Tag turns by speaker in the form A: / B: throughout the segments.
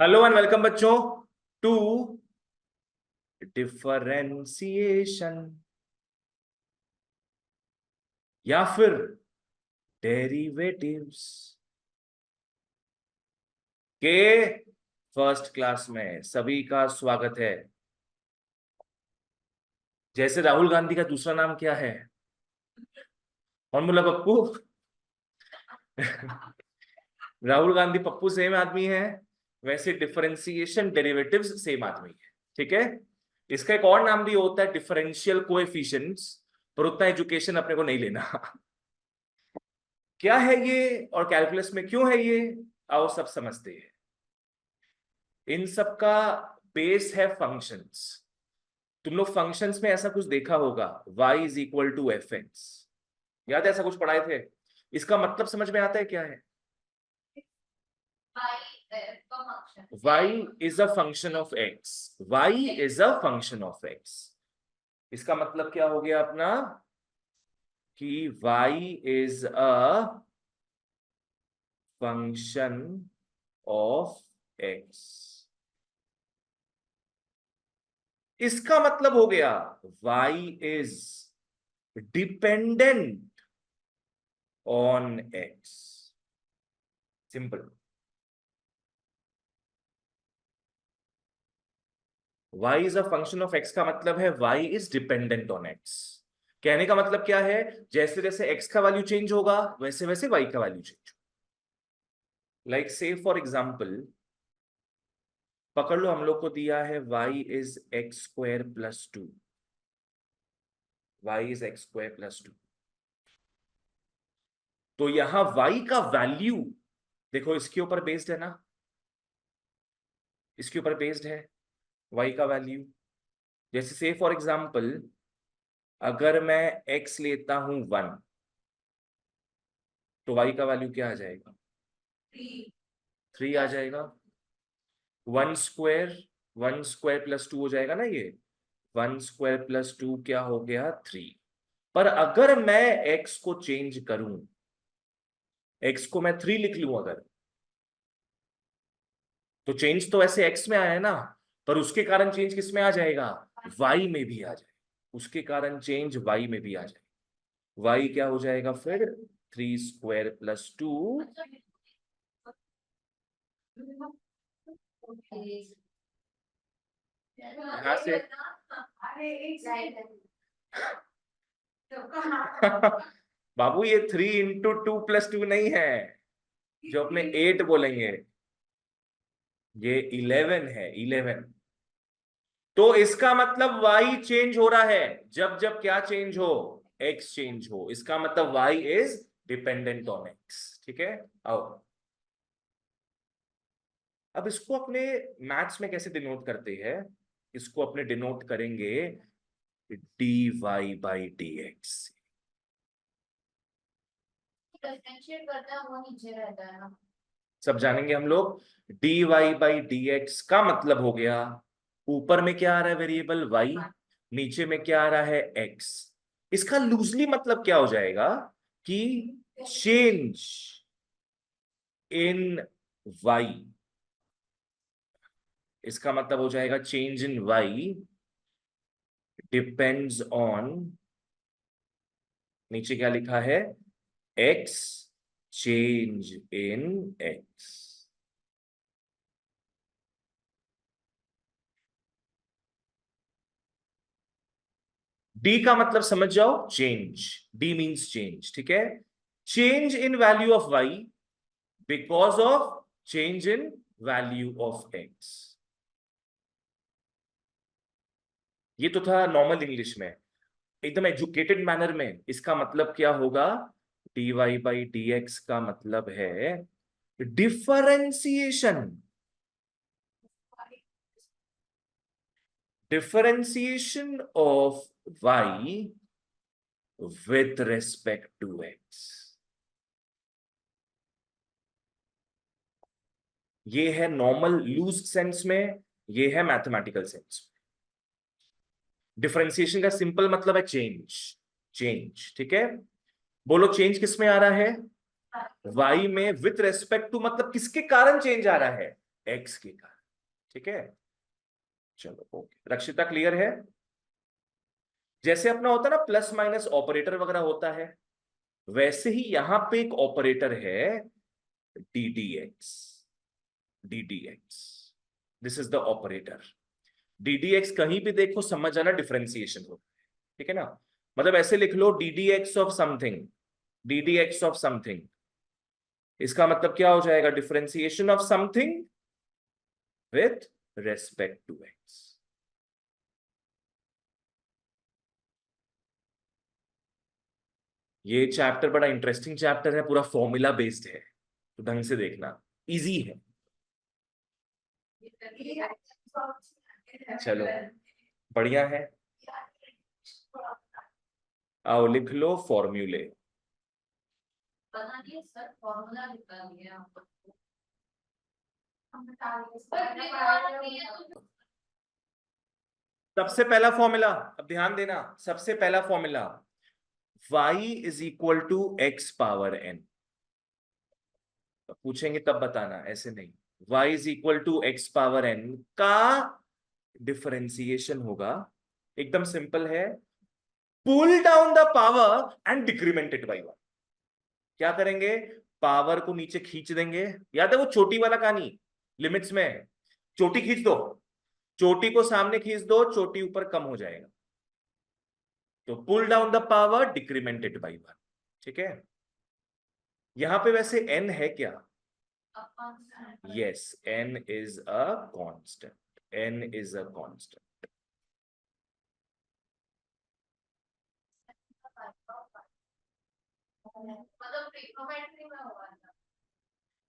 A: Hello and welcome बच्चों to differentiation या फिर डेरिवेटिव्स के फर्स्ट क्लास में सभी का स्वागत है। जैसे राहुल गांधी का दूसरा नाम क्या है? कौन बोला? पप्पू। राहुल गांधी पप्पू सेम आदमी है, वैसे डिफरेंशिएशन डेरिवेटिव्स सेम आदमी है। ठीक है। इसका एक और नाम भी होता है डिफरेंशियल कोएफिशिएंट्स, पर उतना एजुकेशन अपने को नहीं लेना। क्या है ये और कैलकुलस में क्यों है ये, आओ सब समझते हैं। इन सब का बेस है फंक्शंस। तुम लोग फंक्शंस में ऐसा कुछ देखा होगा, y is equal to f x. याद है ऐसा कुछ पढ़ाए थे? इसका मतलब समझ में आता है क्या है? y is a function of x। y is a function of x। इसका मतलब क्या हो गया अपना कि y is a function of x। इसका मतलब हो गया y is dependent on x। Simple. y is a function of x का मतलब है y is dependent on x। कहने का मतलब क्या है? जैसे जैसे x का वैल्यू चेंज होगा वैसे वैसे y का वैल्यू चेंज होगा। लाइक से फॉर एग्जाम्पल, पकड़ लो हम लोग को दिया है y is x square plus two. y is x square plus two. तो यहां y का वैल्यू देखो, इसके ऊपर बेस्ड है ना, इसके ऊपर बेस्ड है y का वैल्यू। जैसे से फॉर एग्जाम्पल, अगर मैं x लेता हूं 1, तो y का वैल्यू क्या आ जाएगा? 3 आ जाएगा। 1 स्क्वायर, 1 स्क्वायर प्लस टू हो जाएगा ना ये। 1 स्क्वायर प्लस टू क्या हो गया? 3। पर अगर मैं x को चेंज करूं, x को मैं 3 लिख लूं अगर, तो चेंज तो ऐसे x में आया है ना, पर उसके कारण चेंज किस में आ जाएगा? y में भी आ जाएगा। उसके कारण चेंज y में भी आ जाएगा। y क्या हो जाएगा फिर? 3 स्क्वायर प्लस टू। यहां से बाबू, ये 3 इंटू 2 प्लस 2 नहीं है जो अपने 8 बोलेंगे, ये 11 है, 11। तो इसका मतलब y चेंज हो रहा है जब जब क्या चेंज हो? x चेंज हो। इसका मतलब y is dependent on x। ठीक है। आओ अब इसको अपने मैथ्स में कैसे डिनोट करते हैं? इसको अपने डिनोट करेंगे dy बाई dx।
B: करता है वो नीचे रहता है ना।
A: सब जानेंगे हम लोग। dy बाई dx का मतलब हो गया, ऊपर में क्या आ रहा है? Variable y। नीचे में क्या आ रहा है? x। इसका लूजली मतलब क्या हो जाएगा कि चेंज इन y। इसका मतलब हो जाएगा change in y depends on, नीचे क्या लिखा है? x change in x। D का मतलब समझ जाओ, चेंज। D means change. ठीक है। Change in value of y because of change in value of x। ये तो था नॉर्मल इंग्लिश में। एकदम एजुकेटेड मैनर में इसका मतलब क्या होगा? dy बाई dx का मतलब है differentiation. Differentiation of y with respect to x। ये है नॉर्मल लूज सेंस में, ये है मैथमेटिकल सेंस में। डिफरेंशिएशन का सिंपल मतलब है चेंज। चेंज। ठीक है। बोलो चेंज किस में आ रहा है? y में विथ रेस्पेक्ट टू, मतलब किसके कारण चेंज आ रहा है? x के कारण। ठीक है, चलो ओके। रक्षिता क्लियर है? जैसे अपना होता है ना प्लस माइनस ऑपरेटर वगैरह होता है, वैसे ही यहां पे एक ऑपरेटर है ddx। ddx, this is the operator. ddx कहीं भी देखो समझ जाना डिफरेंशिएशन हो, ठीक है ना। मतलब ऐसे लिख लो ddx of something, ddx of something, इसका मतलब क्या हो जाएगा? Differentiation of something with respect to x। ये चैप्टर बड़ा इंटरेस्टिंग चैप्टर है, पूरा फॉर्मूला बेस्ड है, तो ढंग से देखना, इजी है। चलो बढ़िया है, आओ लिख लो फॉर्मूले।
B: पता नहीं सर फॉर्मूला निकाल दिया।
A: सबसे पहला फॉर्मूला, अब ध्यान देना, सबसे पहला formula y is equal to x power n। पूछेंगे तब बताना, ऐसे नहीं। y is equal to x power n का डिफरेंशिएशन होगा, एकदम सिंपल है, pull down the power and decrement it by 1। क्या करेंगे? पावर को नीचे खींच देंगे, याद है वो छोटी वाला कहानी, लिमिट्स में चोटी खींच दो, चोटी को सामने खींच दो, चोटी ऊपर कम हो जाएगा, तो pull down the power decrement it by 1। ठीक है, यहां पे वैसे n है क्या? Yes, n is a constant, n is a constant.
B: मतलब ट्रिग्नोमेट्री में होगा ना।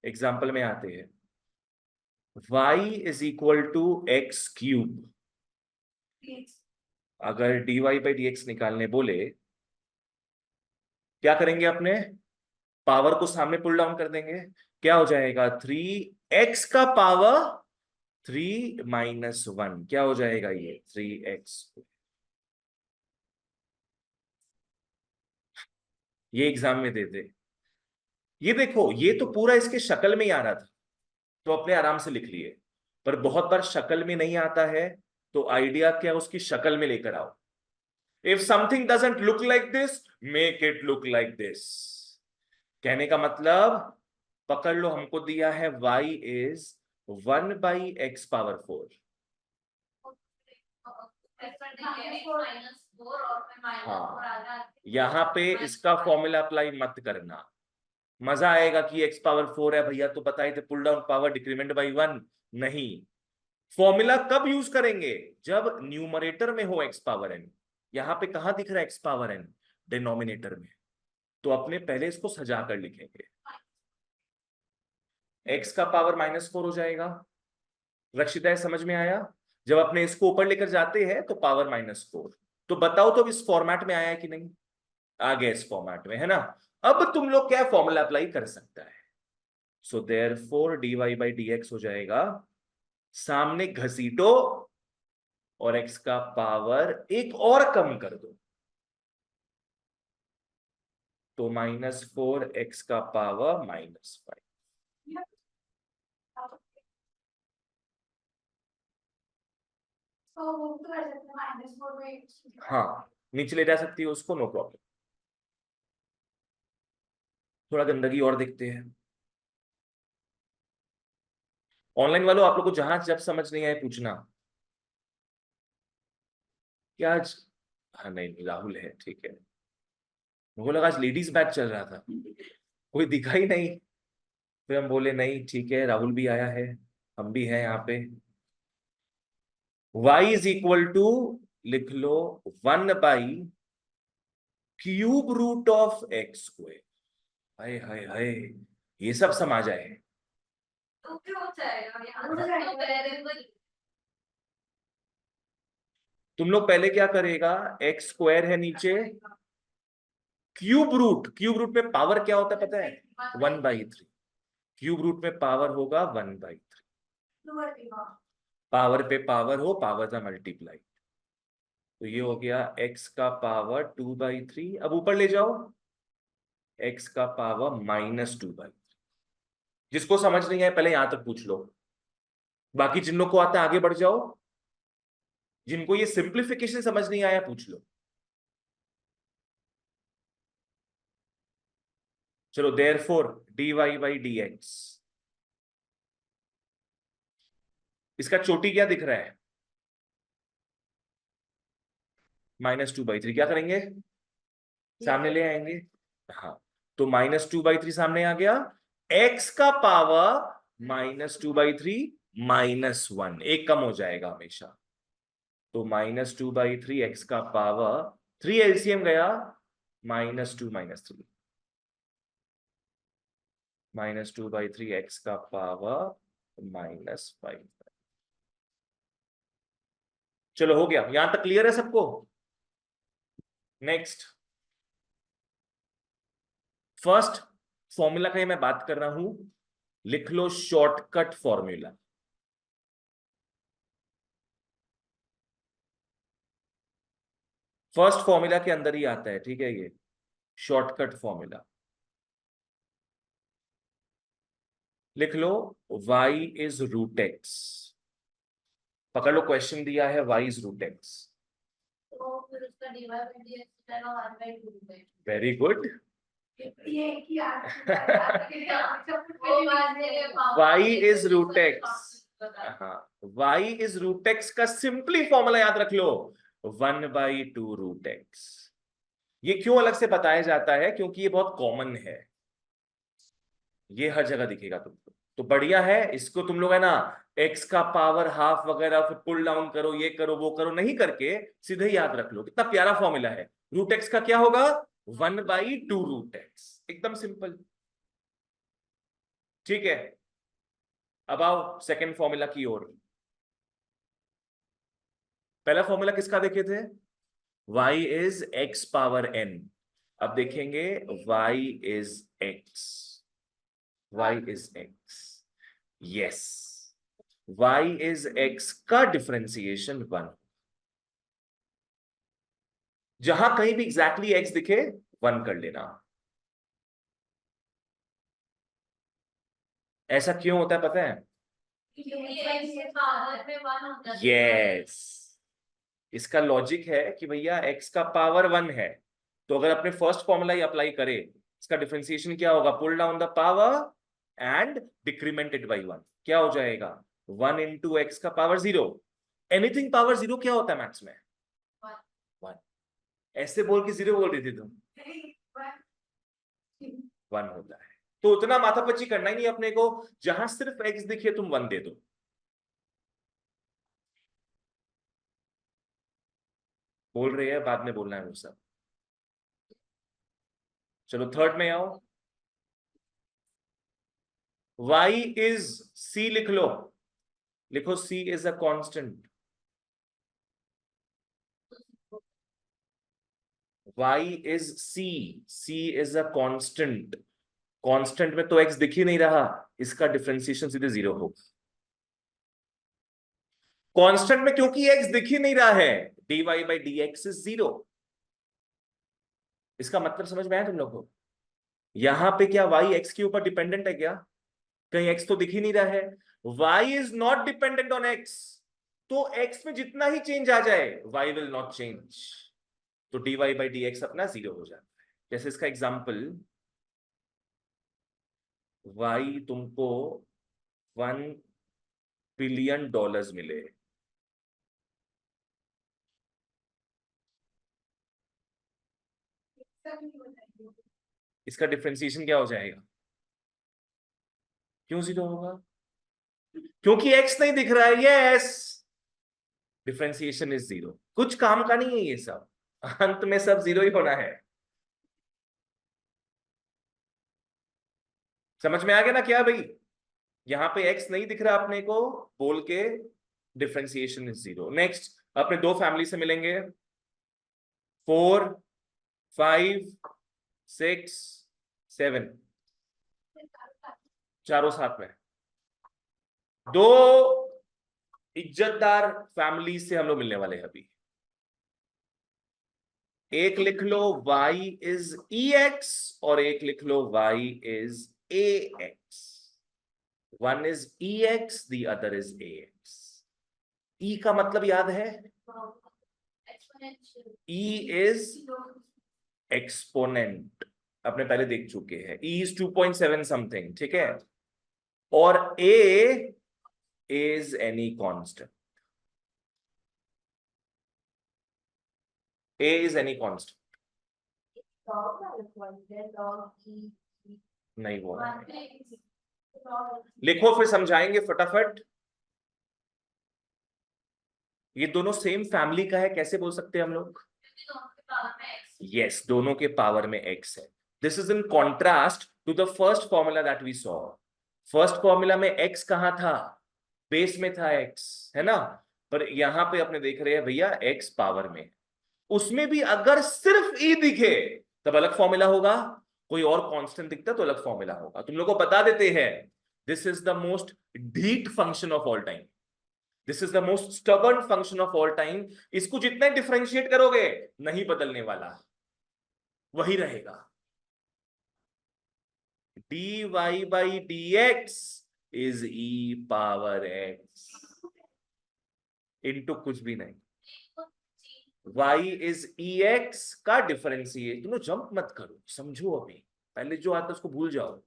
A: एग्जाम्पल में आते हैं, y is equal to x cube. अगर dy बाई डी एक्स निकालने बोले, क्या करेंगे? अपने पावर को सामने पुल डाउन कर देंगे, क्या हो जाएगा? 3x का पावर 3 - 1, क्या हो जाएगा ये? 3x। ये एग्जाम में देते, ये देखो ये तो पूरा इसके शक्ल में ही आ रहा था, तो अपने आराम से लिख लिए, पर बहुत बार शक्ल में नहीं आता है, तो आइडिया क्या, उसकी शक्ल में लेकर आओ। If something doesn't look like this, make it look like this. कहने का मतलब, पकड़ लो, हमको दिया है y इज 1/x⁴। हाँ, यहां पे इसका फॉर्मूला अप्लाई मत करना, मजा आएगा कि x⁴ है भैया, तो बताए थे pull down power decrement by 1। नहीं, फॉर्मूला कब यूज करेंगे? जब न्यूमरेटर में हो x⁴n। यहां पे कहां दिख रहा है x⁴n? डिनोमिनेटर में, तो अपने पहले इसको सजा कर लिखेंगे, x का पावर -4 हो जाएगा। रक्षिता समझ में आया? जब अपने इसको ऊपर लेकर जाते हैं तो पावर -4। तो बताओ तो इस फॉर्मेट में आया है कि नहीं? आ गया इस फॉर्मेट में, है ना। अब तुम लोग क्या फॉर्मूला अप्लाई कर सकता है, so therefore dy by d x हो जाएगा, सामने घसीटो और x का पावर एक और कम कर दो, तो -4x का पावर -5। हाँ, नीचे ले जा सकती है उसको, नो प्रॉब्लम। थोड़ा गंदगी और देखते हैं। ऑनलाइन वालों, आप लोग को जहां जब समझ नहीं आए पूछना। क्या आज? हाँ नहीं नहीं, राहुल है, ठीक है। मुझे लगा आज लेडीज बैच चल रहा था, कोई दिखा ही नहीं, फिर हम बोले नहीं ठीक है, राहुल भी आया है, हम भी हैं यहाँ पे। y इज इक्वल टू, लिख लो, 1/³ हाय हाय हाय, ये सब समा जाए।
B: तो क्या हो जाएगा यहाँ तो वेरिएबल।
A: तुम लोग पहले क्या करेगा, x² है नीचे, क्यूब रूट में पावर क्या होता है पता है? 1/3। क्यूब रूट में पावर होगा 1/3। पावर पे पावर हो, पावर का मल्टीप्लाई, तो ये हो गया x का पावर 2/3। अब ऊपर ले जाओ, x का पावर -2/3। जिसको समझ नहीं है पहले यहां तक पूछ लो, बाकी जिन लोग को आता है आगे बढ़ जाओ, जिनको ये सिंप्लीफिकेशन समझ नहीं आया पूछ लो। चलो, देयरफॉर dy बाई dx, इसका चोटी क्या दिख रहा है? -2/3। क्या करेंगे? सामने ले आएंगे। हाँ, तो -2/3 सामने आ गया। x का पावर -2/3 -1, एक कम हो जाएगा हमेशा। तो -2/3 x का पावर 3 एलसीएम गया, -2 -3, -2/3 x का पावर -5। चलो हो गया, यहां तक क्लियर है सबको? नेक्स्ट, फर्स्ट फॉर्मूला का मैं बात कर रहा हूं, लिख लो शॉर्टकट फॉर्मूला। फर्स्ट फॉर्मूला के अंदर ही आता है, ठीक है, ये शॉर्टकट फॉर्मूला। लिख लो y इज रूट एक्स। पकड़ लो, क्वेश्चन दिया है y इज रूट एक्स।
B: तो फिर उसका dy बाई dx हो जाएगा 1/2 है।
A: Very good.
B: ये की
A: y इज रूट एक्स। हाँ, y इज रूट एक्स का सिंपली फॉर्मूला याद रख लो, 1/2 रूट एक्स। ये क्यों अलग से बताया जाता है? क्योंकि ये बहुत कॉमन है, ये हर जगह दिखेगा तुमको। तो बढ़िया है, इसको तुम लोग है ना x का पावर हाफ वगैरह फिर पुल डाउन करो, ये करो वो करो नहीं करके सीधे याद रख लो। कितना प्यारा फॉर्मूला है। रूट एक्स का क्या होगा? 1/2 रूट एक्स, एकदम सिंपल। ठीक है, अब आओ सेकेंड फॉर्मूला की ओर। पहला फॉर्मूला किसका देखे थे? y is x power n। अब देखेंगे y is x, y is x, yes, y is x का डिफरेंशिएशन 1। जहां कहीं भी एग्जैक्टली x दिखे 1 कर लेना। ऐसा क्यों होता है पता है? यस, इसका लॉजिक है कि भैया x का पावर 1 है, तो अगर अपने फर्स्ट फॉर्मूला ही अप्लाई करें, इसका डिफरेंशिएशन क्या होगा? Pull down the power and decrement it by 1। क्या हो जाएगा? 1 इंटू एक्स का पावर 0। एनीथिंग पावर 0 क्या होता है मैथ्स में? 1। ऐसे बोल के 0 बोल रही थी तुम? 1 होता है। तो उतना माथापच्ची करना ही नहीं अपने को, जहां सिर्फ एक्स दिखे तुम 1 दे दो। बोल रहे हैं, बाद में बोलना है वो सब। चलो थर्ड में आओ। y इज c, लिख लो, लिखो c is a constant. y is c is a constant. Constant में तो x दिख ही नहीं रहा, इसका डिफरेंशिएशन सीधे 0 होगा। कांस्टेंट में क्योंकि x दिख ही नहीं रहा है, dy बाई dx इज 0। इसका मतलब समझ में आया तुम लोग को? यहां पे क्या y x के ऊपर डिपेंडेंट है क्या? कहीं x तो दिख ही नहीं रहा है। y is not dependent on x, तो x में जितना ही चेंज आ जाए y विल नॉट चेंज, तो dy बाई dx अपना 0 हो जाता है। जैसे इसका एग्जांपल, y तुमको $1 बिलियन मिले, इसका डिफरेंशिएशन क्या हो जाएगा? क्यों 0 होगा? क्योंकि x नहीं दिख रहा है। Yes, differentiation is 0। कुछ काम का नहीं है ये सब, अंत में सब 0 ही होना है। समझ में आ गया ना क्या भाई? यहां पे x नहीं दिख रहा अपने को बोल के डिफरेंशिएशन इज 0। नेक्स्ट, अपने दो फैमिली से मिलेंगे, 4 5 6 7, चारों साथ में। दो इज्जतदार फैमिली से हम लोग मिलने वाले हैं अभी। एक लिख लो y इज ex और एक लिख लो y is ax। One is e x, the other is a x. E का मतलब याद है, ई इज एक्सपोनेंट, अपने पहले देख चुके हैं। ई इज 2.7 समथिंग, ठीक है। और a is any constant, a is any constant. नहीं वो नहीं। लिखो फिर समझाएंगे फटाफट। ये दोनों सेम फैमिली का है, कैसे बोल सकते हैं हम लोग? यस, दोनों के पावर में x है। This is in contrast to the first formula that we saw. First formula में x कहाँ था? बेस में था x, है ना। पर यहां पे अपने देख रहे हैं भैया x पावर में। उसमें भी अगर सिर्फ e दिखे तब अलग फॉर्मूला होगा, कोई और कांस्टेंट दिखता तो अलग फॉर्मूला होगा। तुम लोग को बता देते हैं, दिस इज द मोस्ट ढीठ function of all time, this is the most stubborn function of all time. इसको जितना डिफरेंशिएट करोगे नहीं बदलने वाला, वही रहेगा। dy by dx is e power x into कुछ भी नहीं। y इज ex का डिफरेंशिएट। तुम लोग जंप मत करो, समझो अभी, पहले जो आता है उसको भूल जाओ।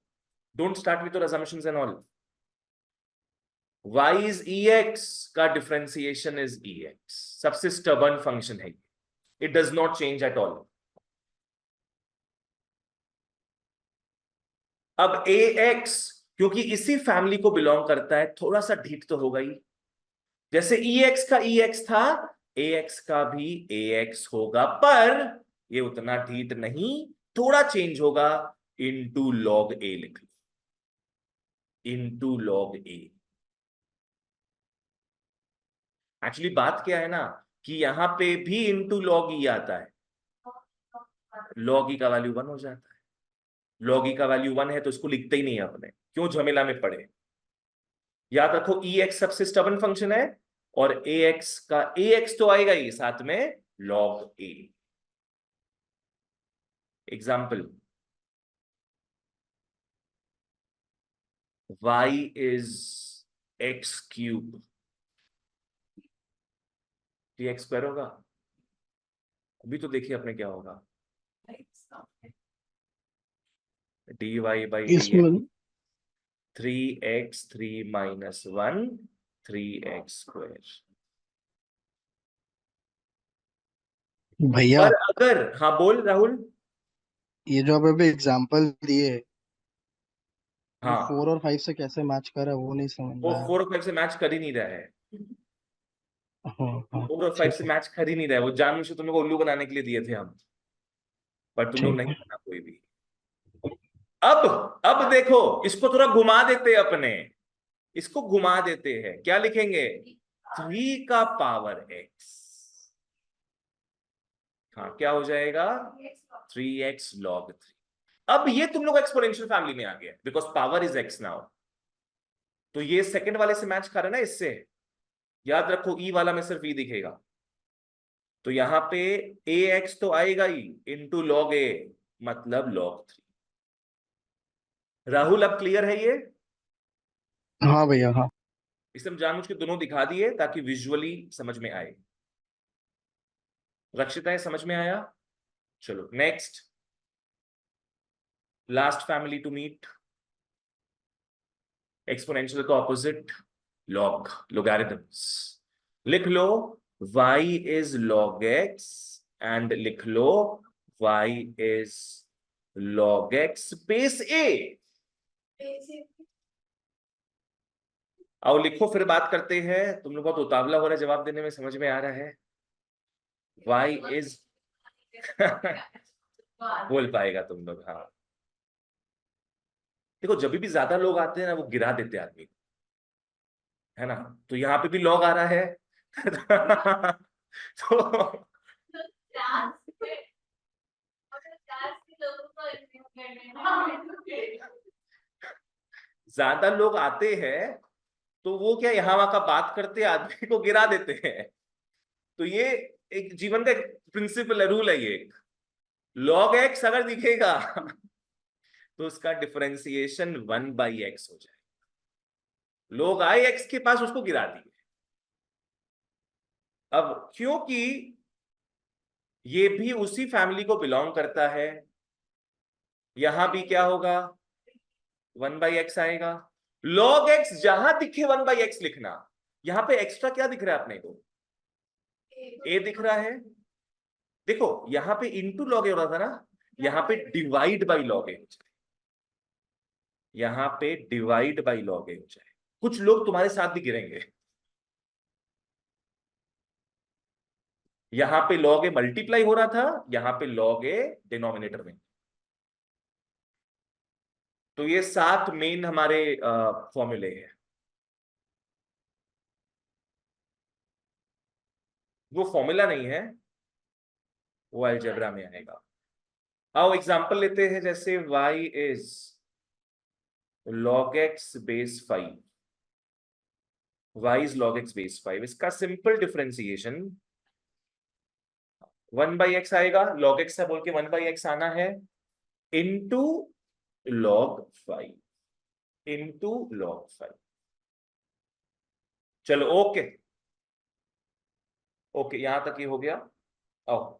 A: Don't start with your assumptions and all. y is ex का डिफरेंशिएशन इज ex, सबसे स्टबर्न फंक्शन है, it does not change at all. अब ax क्योंकि इसी फैमिली को बिलोंग करता है, थोड़ा सा ढीठ तो होगा ही। जैसे ex का ex था, ax का भी ax होगा, पर ये उतना ढीठ नहीं, थोड़ा चेंज होगा। इनटू लॉग a लिख लो, इनटू लॉग a। एक्चुअली बात क्या है ना, कि यहां पे भी इनटू लॉग ई आता है, लॉग ई का वैल्यू 1 हो जाता है। लॉग ई का वैल्यू 1 है तो इसको लिखते ही नहीं है अपने, क्यों झमेला में पड़े। याद रखो ई एक्स सबसे स्टबर्न फंक्शन है, और ए एक्स का ए एक्स तो आएगा ही, साथ में log A. Example, y is x cube, ये एक्स स्क्वायर होगा। अभी तो देखिए अपने क्या होगा, dy बाई डी एक्स,
C: इसमें
A: 3x 3 माइनस 1 3x स्क्वायर।
C: भैया,
A: पर अगर, हाँ बोल राहुल।
C: ये जो आप अभी एग्जांपल दिए, ये
A: हाँ,
C: 4 और 5 से कैसे मैच कर रहा है वो नहीं समझ
A: वो
C: में आया।
A: 4 और 5 से मैच कर ही नहीं रहा है।
C: हाँ हाँ,
A: 4 और 5
C: ठीक
A: से
C: है
A: मैच कर ही नहीं रहा है, वो जानबूझ के तुम लोग को उल्लू बनाने के लिए दिए थे हम, पर तुम लोग
C: ठीक
A: नहीं
C: है।
A: बना कोई भी। अब अब देखो, इसको थोड़ा घुमा देते हैं अपने, इसको घुमा देते हैं, क्या लिखेंगे? 3 का पावर x। हाँ, क्या हो जाएगा? 3x log 3। अब ये तुम लोग एक्सपोनेंशियल फैमिली में आ गया, because power is x now. तो ये सेकंड वाले से मैच कर रहा है ना इससे। याद रखो ई वाला में सिर्फ ई दिखेगा, तो यहां पे ax तो आएगा ही, इंटू लॉग a, मतलब log 3। राहुल अब क्लियर है ये?
C: हाँ भैया, हाँ।
A: इसे हम जानबूझ के दोनों दिखा दिए ताकि विजुअली समझ में आए। रक्षिता, समझ में आया? चलो next, last family to meet. Exponential का ऑपोजिट, लॉग, लोगैरिथम्स। लिख लो y is log x, and लिख लो y is log x base a। आओ लिखो, फिर बात करते हैं। तुम लोग बहुत उतावला हो रहा है जवाब देने में, समझ में आ रहा है। y इज बोल पाएगा तुम लोग, हाँ। देखो जब भी ज्यादा लोग आते हैं ना, वो गिरा देते हैं आदमी को, है ना। तो यहाँ पे भी लॉग आ रहा है तो ज्यादा लोग आते हैं तो वो क्या यहाँ वहां का बात करते हैं, आदमी को गिरा देते हैं। तो ये एक जीवन का प्रिंसिपल है, रूल है ये। लॉग एक्स अगर दिखेगा तो उसका डिफरेंशिएशन 1/x हो जाए। लोग आए एक्स के पास, उसको गिरा दिए। अब क्योंकि ये भी उसी फैमिली को बिलोंग करता है, यहां भी क्या होगा, 1/x आएगा। log x जहां दिखे 1/x लिखना। यहां पे एक्स्ट्रा क्या दिख रहा है अपने को, a दिख रहा है। देखो यहां पे इंटू लॉग ए हो रहा था ना, यहां पे डिवाइड बाई लॉग ए हो जाए, यहां पे डिवाइड बाई लॉग ए हो जाए। कुछ लोग तुम्हारे साथ भी गिरेंगे। यहां पे लॉग ए मल्टीप्लाई हो रहा था, यहां पे लॉग ए डिनोमिनेटर में। तो ये 7 मेन हमारे फॉर्मूले हैं। वो फॉर्मूला नहीं है, वो अलजेब्रा में आएगा। आओ एग्जांपल लेते हैं, जैसे y is log x base 5, y is log x base 5। इसका सिंपल डिफरेंशिएशन 1/x आएगा, log x है बोल के 1/x आना है, इनटू log 5, इनटू log 5। चलो ओके, ओके यहां तक ही हो गया। आओ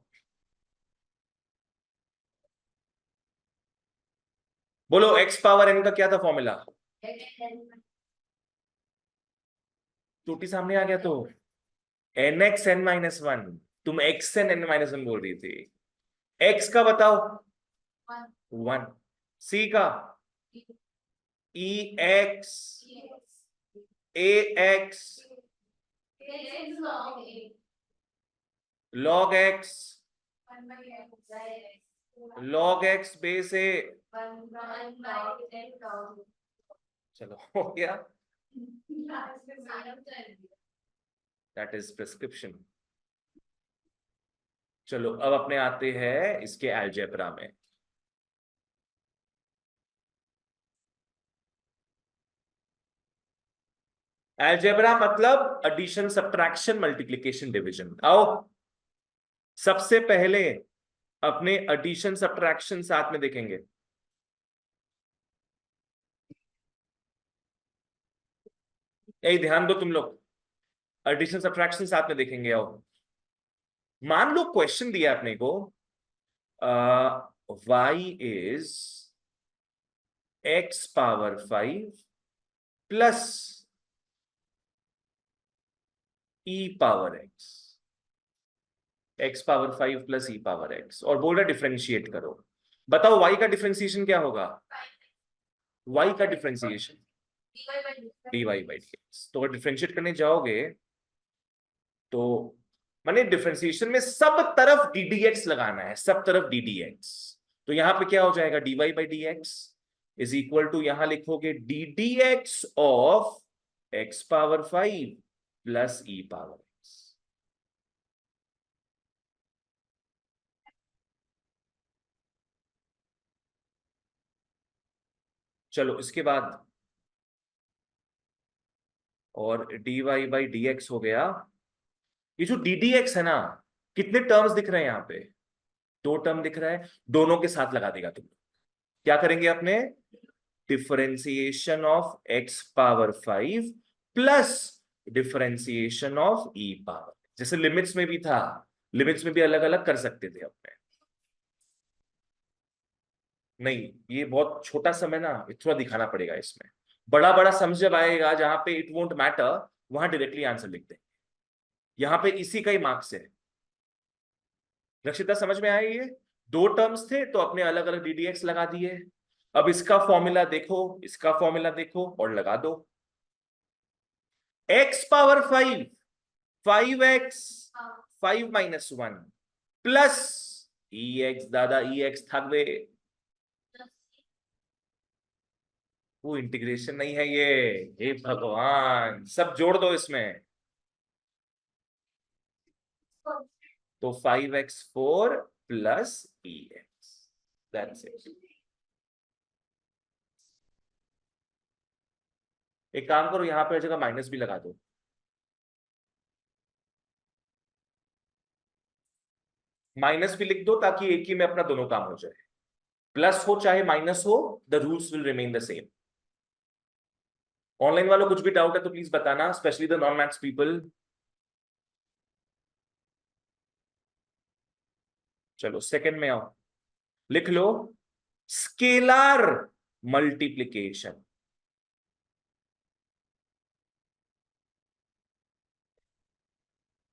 A: बोलो x पावर n का क्या था फॉर्मूला, टूटी सामने आ गया तो nx n-1। तुम x n n-1 बोल रही थी। x का बताओ 1, c का ex, ax, log x, log x base a। चलो हो गया, दैट इज प्रिस्क्रिप्शन। चलो अब अपने आते हैं इसके अलजेब्रा में। अलजेब्रा मतलब एडिशन, सब्ट्रैक्शन, मल्टीप्लिकेशन, डिवीजन। आओ सबसे पहले अपने एडिशन सब्ट्रैक्शन साथ में देखेंगे। यही ध्यान दो तुम लोग, एडिशन सब्ट्रैक्शन साथ में देखेंगे। आओ मान लो क्वेश्चन दिया अपने को, y is x power 5 plus e power x power 5 plus e power x, और बोल रहा डिफरेंशिएट करो। बताओ y का डिफरेंशिएशन क्या होगा, y का डिफरेंशिएशन dy बाई dx। तो अगर डिफरेंशिएट करने जाओगे तो माने डिफरेंशिएशन में सब तरफ ddx लगाना है, सब तरफ ddx। तो यहां पे क्या हो जाएगा, dy by dx is equal to, यहां लिखोगे ddx of x power 5 plus e power x। चलो इसके बाद और dy बाई dx हो गया। ये जो ddx है ना, कितने टर्म्स दिख रहे हैं यहाँ पे, 2 टर्म दिख रहा है, दोनों के साथ लगा देगा तुम। क्या करेंगे अपने, differentiation of x power 5 plus differentiation of e power, जैसे लिमिट्स में भी था, लिमिट्स में भी अलग अलग कर सकते थे अपने। नहीं ये बहुत छोटा समय ना, थोड़ा दिखाना पड़ेगा इसमें। बड़ा बड़ा समझ जब आएगा जहां पे इट वोंट मैटर, वहां डायरेक्टली आंसर लिख दें। यहां पे इसी का ही मार्क्स है। रक्षिता समझ में आया, ये 2 टर्म्स थे तो अपने अलग अलग ddx लगा दिए। अब इसका फॉर्मूला देखो, इसका फॉर्मूला देखो और लगा दो। x power 5, 5x 5 minus 1 plus ex, दादा ex थक गए, वो इंटीग्रेशन नहीं है ये, हे भगवान सब जोड़ दो इसमें। तो 5x4 plus ex, that's it. एक काम करो, यहां पे जगह माइनस भी लगा दो, माइनस भी लिख दो ताकि एक ही में अपना दोनों काम हो जाए। प्लस हो चाहे माइनस हो, the rules will remain the same. Online वालों कुछ भी डाउट है तो प्लीज बताना, specially the non maths people. चलो सेकंड में आओ, लिख लो स्केलार मल्टीप्लिकेशन।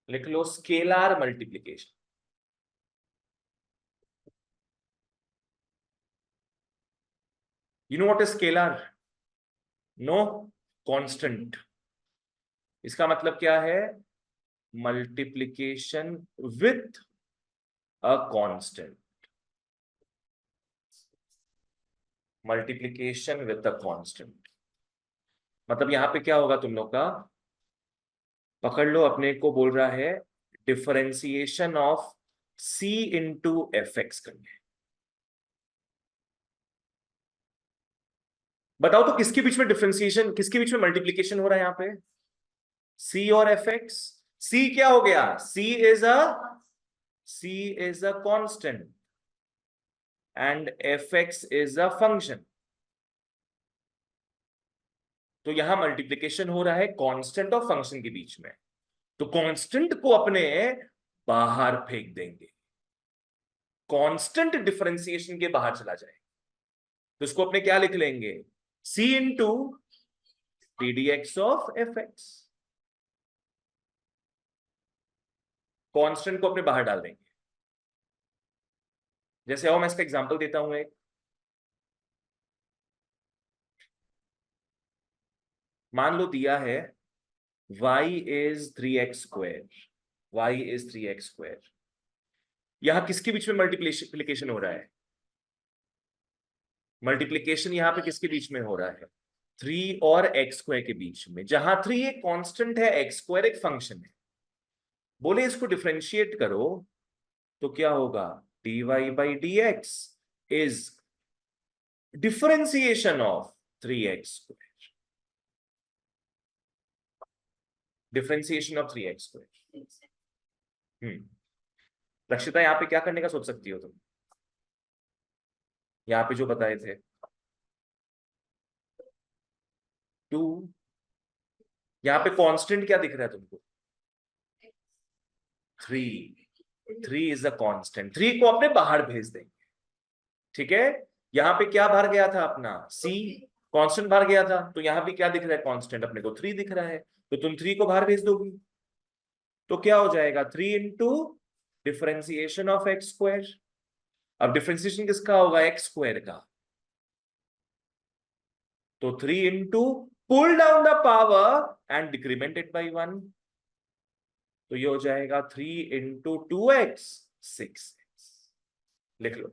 A: लिख लो scalar multiplication. You know what is scalar? No? Constant. इसका मतलब क्या है? Multiplication with a constant. Multiplication with a constant मतलब यहां पे क्या होगा तुम लोग का? पकड़ लो, अपने को बोल रहा है differentiation of c into F x करने। बताओ तो किसके बीच में डिफरेंशिएशन, किसके बीच में मल्टीप्लिकेशन हो रहा है यहां पे? c और एफ एक्स। c क्या हो गया? c is a constant and F x is a function. तो यहां मल्टीप्लिकेशन हो रहा है कांस्टेंट और फंक्शन के बीच में, तो कांस्टेंट को अपने बाहर फेंक देंगे, कांस्टेंट डिफरेंशिएशन के बाहर चला जाए, तो इसको अपने क्या लिख लेंगे? c into D D x of F x. Constant को अपने बाहर डाल देंगे। जैसे आओ मैं इसका एग्जांपल देता हूं एक। मान लो दिया है y is 3x²। y is 3x²। यहां किसके बीच में मल्टीप्लिकेशन हो रहा है? मल्टीप्लिकेशन यहां पे किसके बीच में हो रहा है? 3 और x² के बीच में, जहां 3 एक कांस्टेंट है, x² एक फंक्शन है। बोले इसको डिफरेंशिएट करो तो क्या होगा? dy by d x is differentiation of 3x²। Differentiation of 3x²। रक्षिता यहां पे क्या करने का सोच सकती हो तुम? यहां पे जो बताए थे 2, यहां पे कांस्टेंट क्या दिख रहा है तुमको? 3 इज अ कांस्टेंट, 3 को अपने बाहर भेज देंगे। ठीक है, यहां पे क्या बाहर गया था अपना? c, कांस्टेंट बाहर गया था, तो यहां पे क्या दिख रहा है? कांस्टेंट अपने को 3 दिख रहा है, तो तुम 3 को बाहर भेज दोगी तो क्या हो जाएगा? 3 इंटू डिफरेंशिएशन ऑफ x²। अब डिफरेंशिएशन किसका होगा? x² का, तो 3 into pull down the power and decrement it by 1, तो ये हो जाएगा 3 इंटू 2x 6x। लिख लो।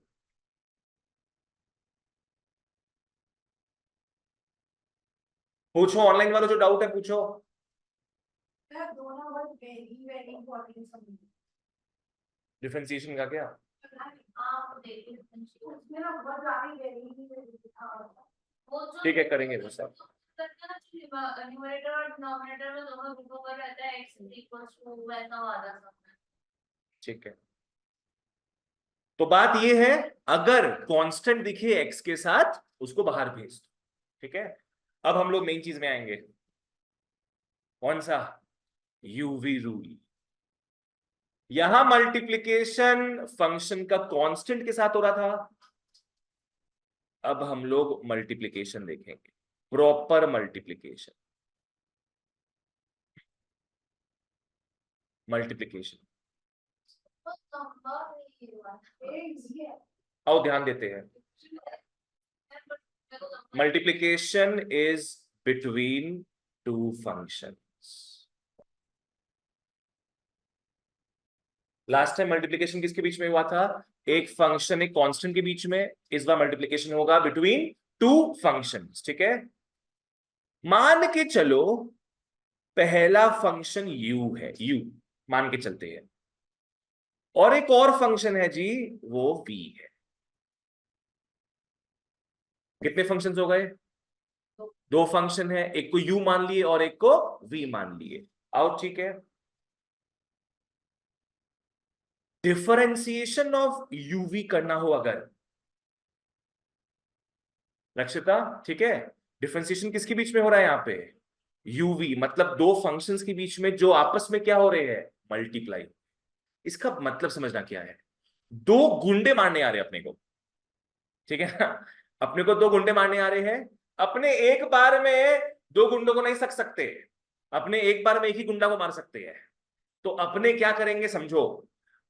A: पूछो ऑनलाइन वालों जो डाउट है पूछो।
B: दोनों वर्ड वेरी वेरी इंपॉर्टेंट समझ।
A: डिफरेंशिएशन का क्या?
B: आप देखिए उसमें ना वर्ड आगे वेरी वो जो
A: ठीक है, करेंगे वो सब।
B: न्यूमरेटर और डिनोमिनेटर में दोनों ग्रुपों का रहता है x इक्वल्स टू वैसा वाला सब।
A: ठीक है, तो बात ये है अगर कांस्टेंट दिखे x के साथ उसको बाहर भेज दो। ठीक है, अब हम लोग मेन चीज में आएंगे। कौन सा? UV rule. यहां मल्टीप्लिकेशन फंक्शन का कांस्टेंट के साथ हो रहा था, अब हम लोग मल्टीप्लिकेशन देखेंगे, प्रॉपर मल्टीप्लिकेशन। मल्टीप्लिकेशन आओ ध्यान देते हैं। Multiplication is between two functions. Last time multiplication किसके बीच में हुआ था? एक फंक्शन एक कांस्टेंट के बीच में। इस बार मल्टीप्लिकेशन होगा बिटवीन टू फंक्शंस। ठीक है, मान के चलो पहला फंक्शन u है, u मान के चलते हैं, और एक और फंक्शन है जी, वो v है। कितने फंक्शंस हो गए? दो फंक्शन है, एक को u मान लिए और एक को v मान लिए। आओ ठीक है, डिफरेंशिएशन ऑफ uv करना हो अगर, रक्षिता ठीक है, डिफरेंशिएशन किसके बीच में हो रहा है यहाँ पे? यूवी, मतलब दो फंक्शंस के बीच में जो आपस में क्या हो रहे हैं, मल्टीप्लाई। इसका मतलब समझना क्या है, दो गुंडे मारने आ रहे हैं अपने को, ठीक है ना, अपने को दो गुंडे मारने आ रहे हैं, अपने एक बार में दो गुंडों को नहीं सक सकते, अपने एक बार में एक ही गुंडा को मार सकते हैं। तो अपने क्या करेंगे समझो,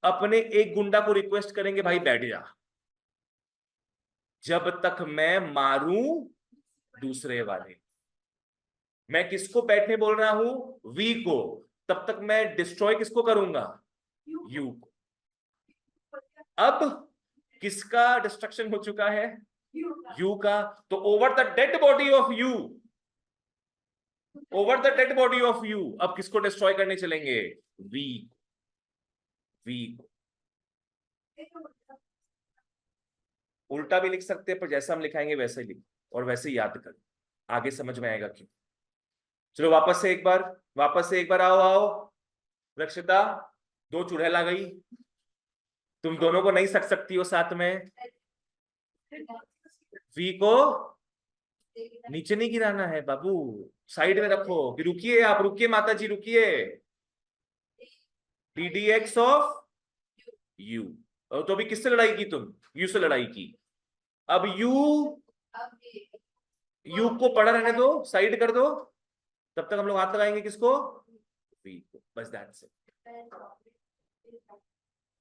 A: अपने एक गुंडा को रिक्वेस्ट करेंगे, भाई बैठ जा, जब तक मैं मारूं दूसरे वाले। मैं किसको बैठने बोल रहा हूं, वी को, तब तक मैं डिस्ट्रॉय किसको करूंगा, यू को। अब किसका डिस्ट्रक्शन हो चुका है, यू का। तो over the dead body of you, over the dead body of you, अब किसको डिस्ट्रॉय करने चलेंगे, वी, वी को। उल्टा भी लिख सकते हैं, पर जैसा हम लिखाएंगे वैसे ही लिख, और वैसे ही याद कर, आगे समझ में आएगा क्यों। चलो वापस से एक बार, वापस से एक बार, आओ आओ रक्षिता, दो चुड़ैल आ गई, तुम दोनों को नहीं सक सकती हो साथ में। वी को नीचे नहीं गिराना है बाबू, साइड में रखो। कि रुकिए, आप रुकिए माता जी, रुकिए। ddx ऑफ u, तो अभी किससे लड़ाई की तुम, u से लड़ाई की। अब u को पड़ा रहने दो, साइड कर दो, तब तक हम लोग हाथ लगाएंगे किसको, v को, बस दैट्स इट।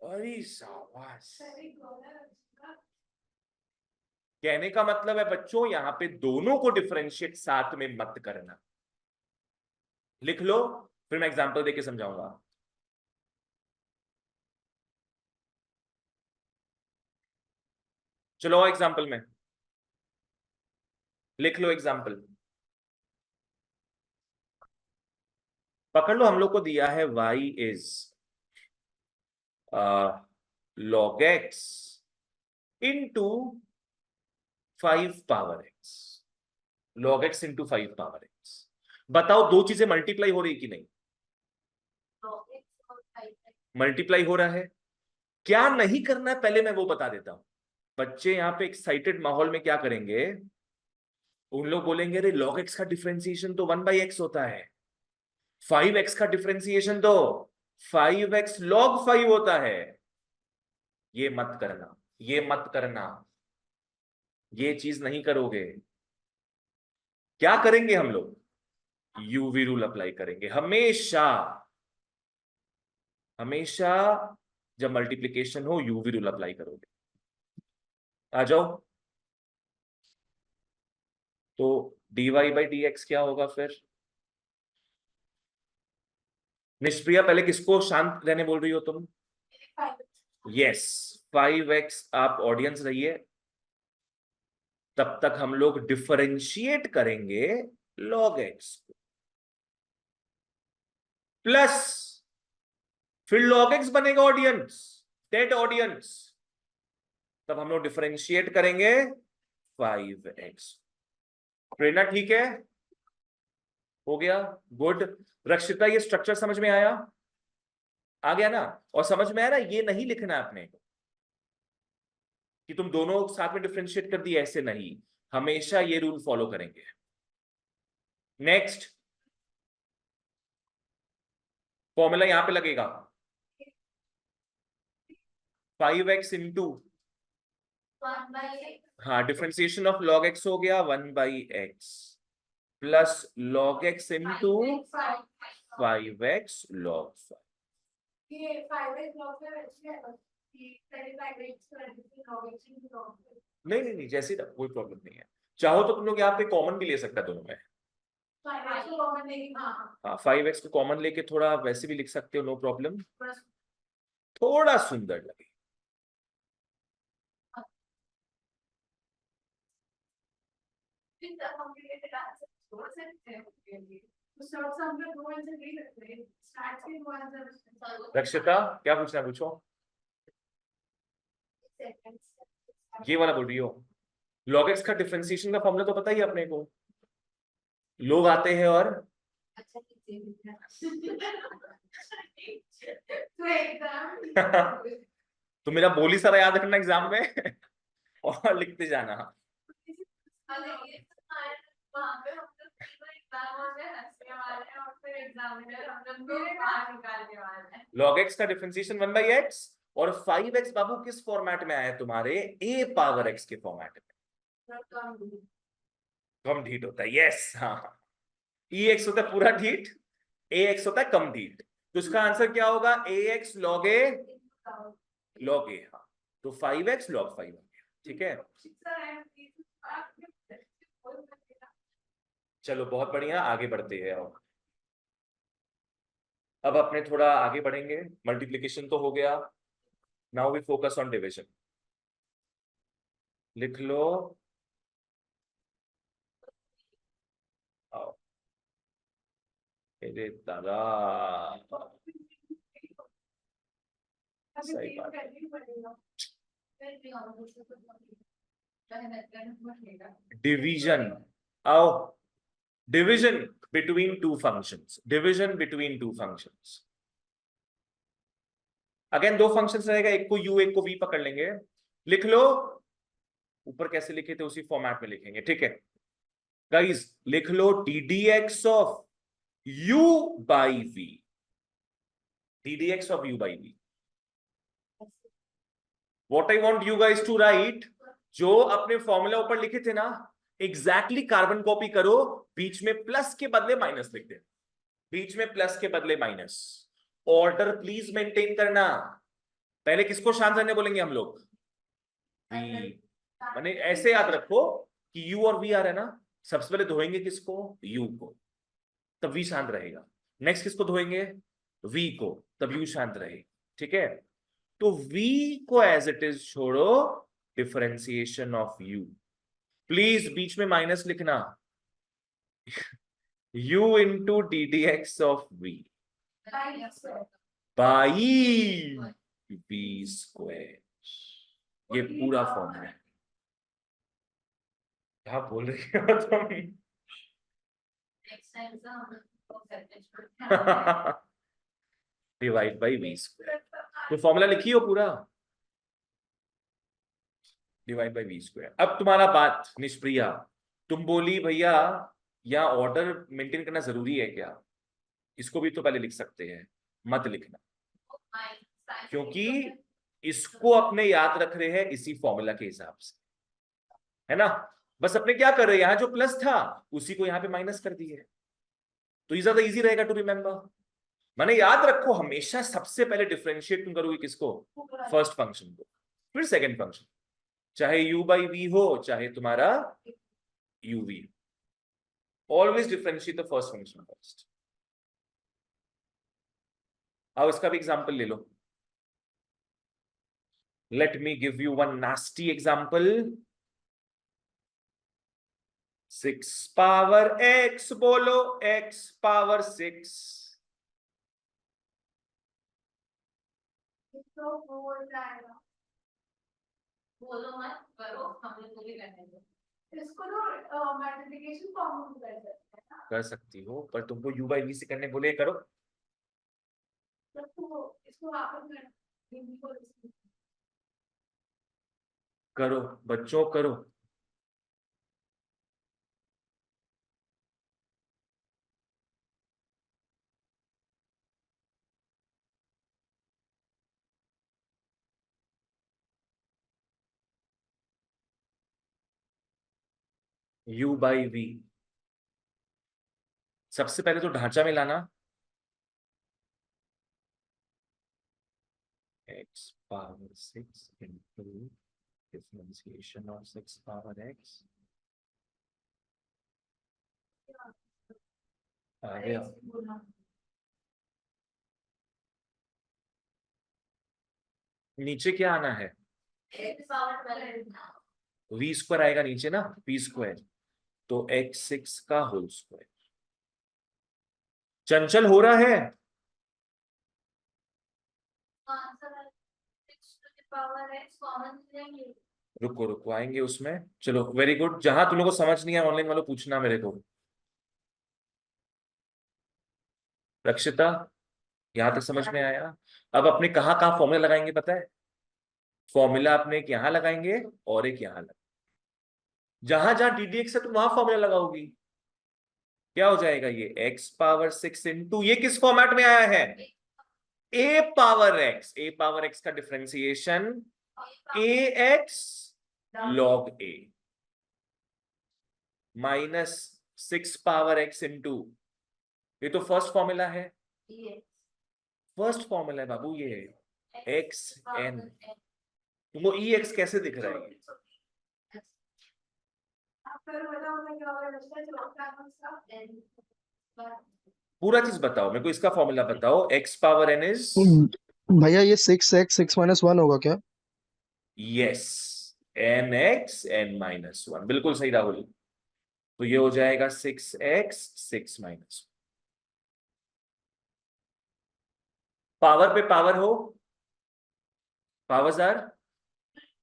A: अरे शाबाश। कहने का मतलब है बच्चों, यहां पे दोनों को डिफरेंशिएट साथ में मत करना। लिख लो, फिर मैं एग्जांपल देके समझाऊंगा। चलो एग्जांपल में लिख लो, एग्जांपल पकड़ लो। हम लोग को दिया है y is log x into 5 power x, log x into 5 power x। बताओ दो चीजें मल्टीप्लाई हो रही कि नहीं, मल्टीप्लाई हो रहा है। क्या नहीं करना है पहले मैं वो बता देता हूं। बच्चे यहाँ पे एक्साइटेड माहौल में क्या करेंगे, उन लोग बोलेंगे अरे log x का डिफरेंशिएशन तो 1/x होता है, 5x का डिफरेंशिएशन तो 5x log 5 होता है। ये मत करना, ये मत करना, ये चीज नहीं करोगे। क्या करेंगे हम लोग, यूवी रूल अप्लाई करेंगे हमेशा, हमेशा जब मल्टीप्लिकेशन हो यूवी रूल अप्लाई करोगे। आ जाओ, तो dy बाई डी एक्स क्या होगा फिर। निष्प्रिया पहले किसको शांत रहने बोल रही हो तुम, यस 5x। आप ऑडियंस रहिए, तब तक हम लोग डिफरेंशिएट करेंगे log x को, प्लस फिर log x बनेगा ऑडियंस, डेड ऑडियंस, तब हम लोग डिफरेंशिएट करेंगे 5x। प्रेरणा ठीक है, हो गया, गुड। रक्षिता ये स्ट्रक्चर समझ में आया, आ गया ना। और समझ में आया ना, ये नहीं लिखना है अपने को कि तुम दोनों साथ में डिफरेंशिएट कर दिए, ऐसे नहीं, हमेशा ये रूल फॉलो करेंगे। नेक्स्ट फॉर्मूला यहां पे लगेगा, 5x इंटू, हाँ डिफरेंशिएशन ऑफ log x हो गया 1/x plus log x into 5x log 5। नहीं नहीं नहीं, जैसे ना कोई प्रॉब्लम नहीं है, चाहो तो तुम लोग यहाँ पे कॉमन भी ले सकता है दोनों में। हाँ 5x को कॉमन लेके थोड़ा वैसे भी लिख सकते हो, नो प्रॉब्लम, थोड़ा सुंदर लगे। रक्षिता क्या पूछना है पूछो, ये वाला बोल रही हो। log x का डिफरेंशिएशन का फॉर्मूला तो पता ही है अपने को, लोग आते हैं और तो मेरा बोली सारा याद रखना एग्जाम में और लिखते जाना।
B: वहाँ पे हम लोग तीनों एग्जाम में हंसने वाले हैं और फिर एग्जामिनर हम लोग को बाहर निकालने वाला है।
A: log x का डिफरेंशिएशन 1/x और 5x बाबू किस फॉर्मेट में आया है तुम्हारे a पावर x के फॉर्मेट में। कम ढीठ होता है, यस हाँ हाँ। ex होता है पूरा ढीठ, ax होता है कम ढीठ। तो इसका आंसर क्या होगा, ax log a log a, हाँ तो 5x log 5 हो गया, ठीक है। चलो बहुत बढ़िया, आगे बढ़ते हैं। अब अपने थोड़ा आगे बढ़ेंगे, मल्टीप्लिकेशन तो हो गया, now we focus on division. लिख लो, आओ मेरे दादा, सही बात है। डिवीजन, आओ, division between two functions, division between two functions. Again दो फंक्शंस रहेगा, एक को u एक को v पकड़ लेंगे। लिख लो, ऊपर कैसे लिखे थे उसी फॉर्मेट में लिखेंगे, ठीक है गाइस। लिख लो ddx of u by v, ddx of u by v। What I want you guys to write, जो अपने फॉर्मूला ऊपर लिखे थे ना, एग्जैक्टली कार्बन कॉपी करो, बीच में प्लस के बदले माइनस लिख दे, बीच में प्लस के बदले माइनस। ऑर्डर प्लीज मेंटेन करना। पहले किसको शांत रहने बोलेंगे हम लोग, वी। माने ऐसे याद रखो कि यू और वी आ रहा है ना, सबसे पहले धोएंगे किसको, यू को, तब वी शांत रहेगा। नेक्स्ट किसको धोएंगे, वी को, तब यू शांत रहेगा, ठीक है। तो v को एज इट इज छोड़ो, डिफरेंशिएशन ऑफ u, प्लीज बीच में माइनस लिखना, u into D D x of v by v square, ये पूरा फॉर्मूला है। क्या बोल रही हो तुम? डिवाइड बाई v स्क्वायर, तो फॉर्मूला लिखिए पूरा, डिवाइड बाई वी स्क्वायर। अब तुम्हारा बात निष्प्रिया, तुम बोली भैया यहाँ ऑर्डर मेंटेन करना जरूरी है क्या, इसको भी तो पहले लिख सकते हैं, मत लिखना, क्योंकि इसको अपने याद रख रहे हैं इसी फॉर्मूला के हिसाब से, है ना। बस अपने क्या कर रहे हैं, यहाँ जो प्लस था उसी को यहाँ पे माइनस कर दिए, तो ये ज्यादा इजी रहेगा टू रिमेंबर। मैंने याद रखो, हमेशा सबसे पहले डिफरेंशिएट तुम करोगे किसको, फर्स्ट फंक्शन को, फिर सेकंड फंक्शन, चाहे u बाई v हो चाहे तुम्हारा uv, always differentiate the first function first. अब इसका भी एग्जांपल ले लो, let me give you one nasty example. 6 power x, बोलो x पावर 6,
B: बोलो मत, करो, हम लोग को भी करने दो। इसको तो मल्टीप्लिकेशन फॉर्म में कर सकते हैं ना,
A: कर सकती हो, पर तुमको u बाई v से करने बोले, करो।
B: तो इसको वापस
A: करो बच्चों करो, u बाई v, सबसे पहले तो ढांचा में लाना, x power 6 into differentiation of 6 power x, आ गया। नीचे क्या आना है, v स्क्वायर आएगा नीचे ना, p स्क्वायर, तो x6 का होल स्क्वायर। चंचल हो रहा है, रुको रुको आएंगे उसमें, चलो वेरी गुड। जहां तुम लोगों को समझ नहीं है ऑनलाइन वालों पूछना मेरे को। रक्षिता, यहां तक समझ में आया। अब अपने कहाँ कहाँ फॉर्मूला लगाएंगे पता है, फॉर्मूला अपने एक यहाँ लगाएंगे और एक यहाँ लगाएंगे, जहां जहां ddx है तुम वहां फॉर्मूला लगाओगी, क्या हो जाएगा ये x पावर 6 इंटू, ये किस फॉर्मेट में आया है, a पावर x का differentiation ax log a minus 6 power x into, ये तो फर्स्ट फॉर्मूला है, फर्स्ट फॉर्मूला है बाबू ये, x n। तुमको e x कैसे दिख रहा है, पूरा चीज बताओ मेरे को, इसका फॉर्मूला बताओ, x पावर n इज,
C: भैया ये 6x6 - 1 होगा क्या?
A: Yes, n x n minus 1, बिल्कुल सही राहुल। तो ये हो जाएगा 6x 6 - पावर पे पावर हो, पावर्स आर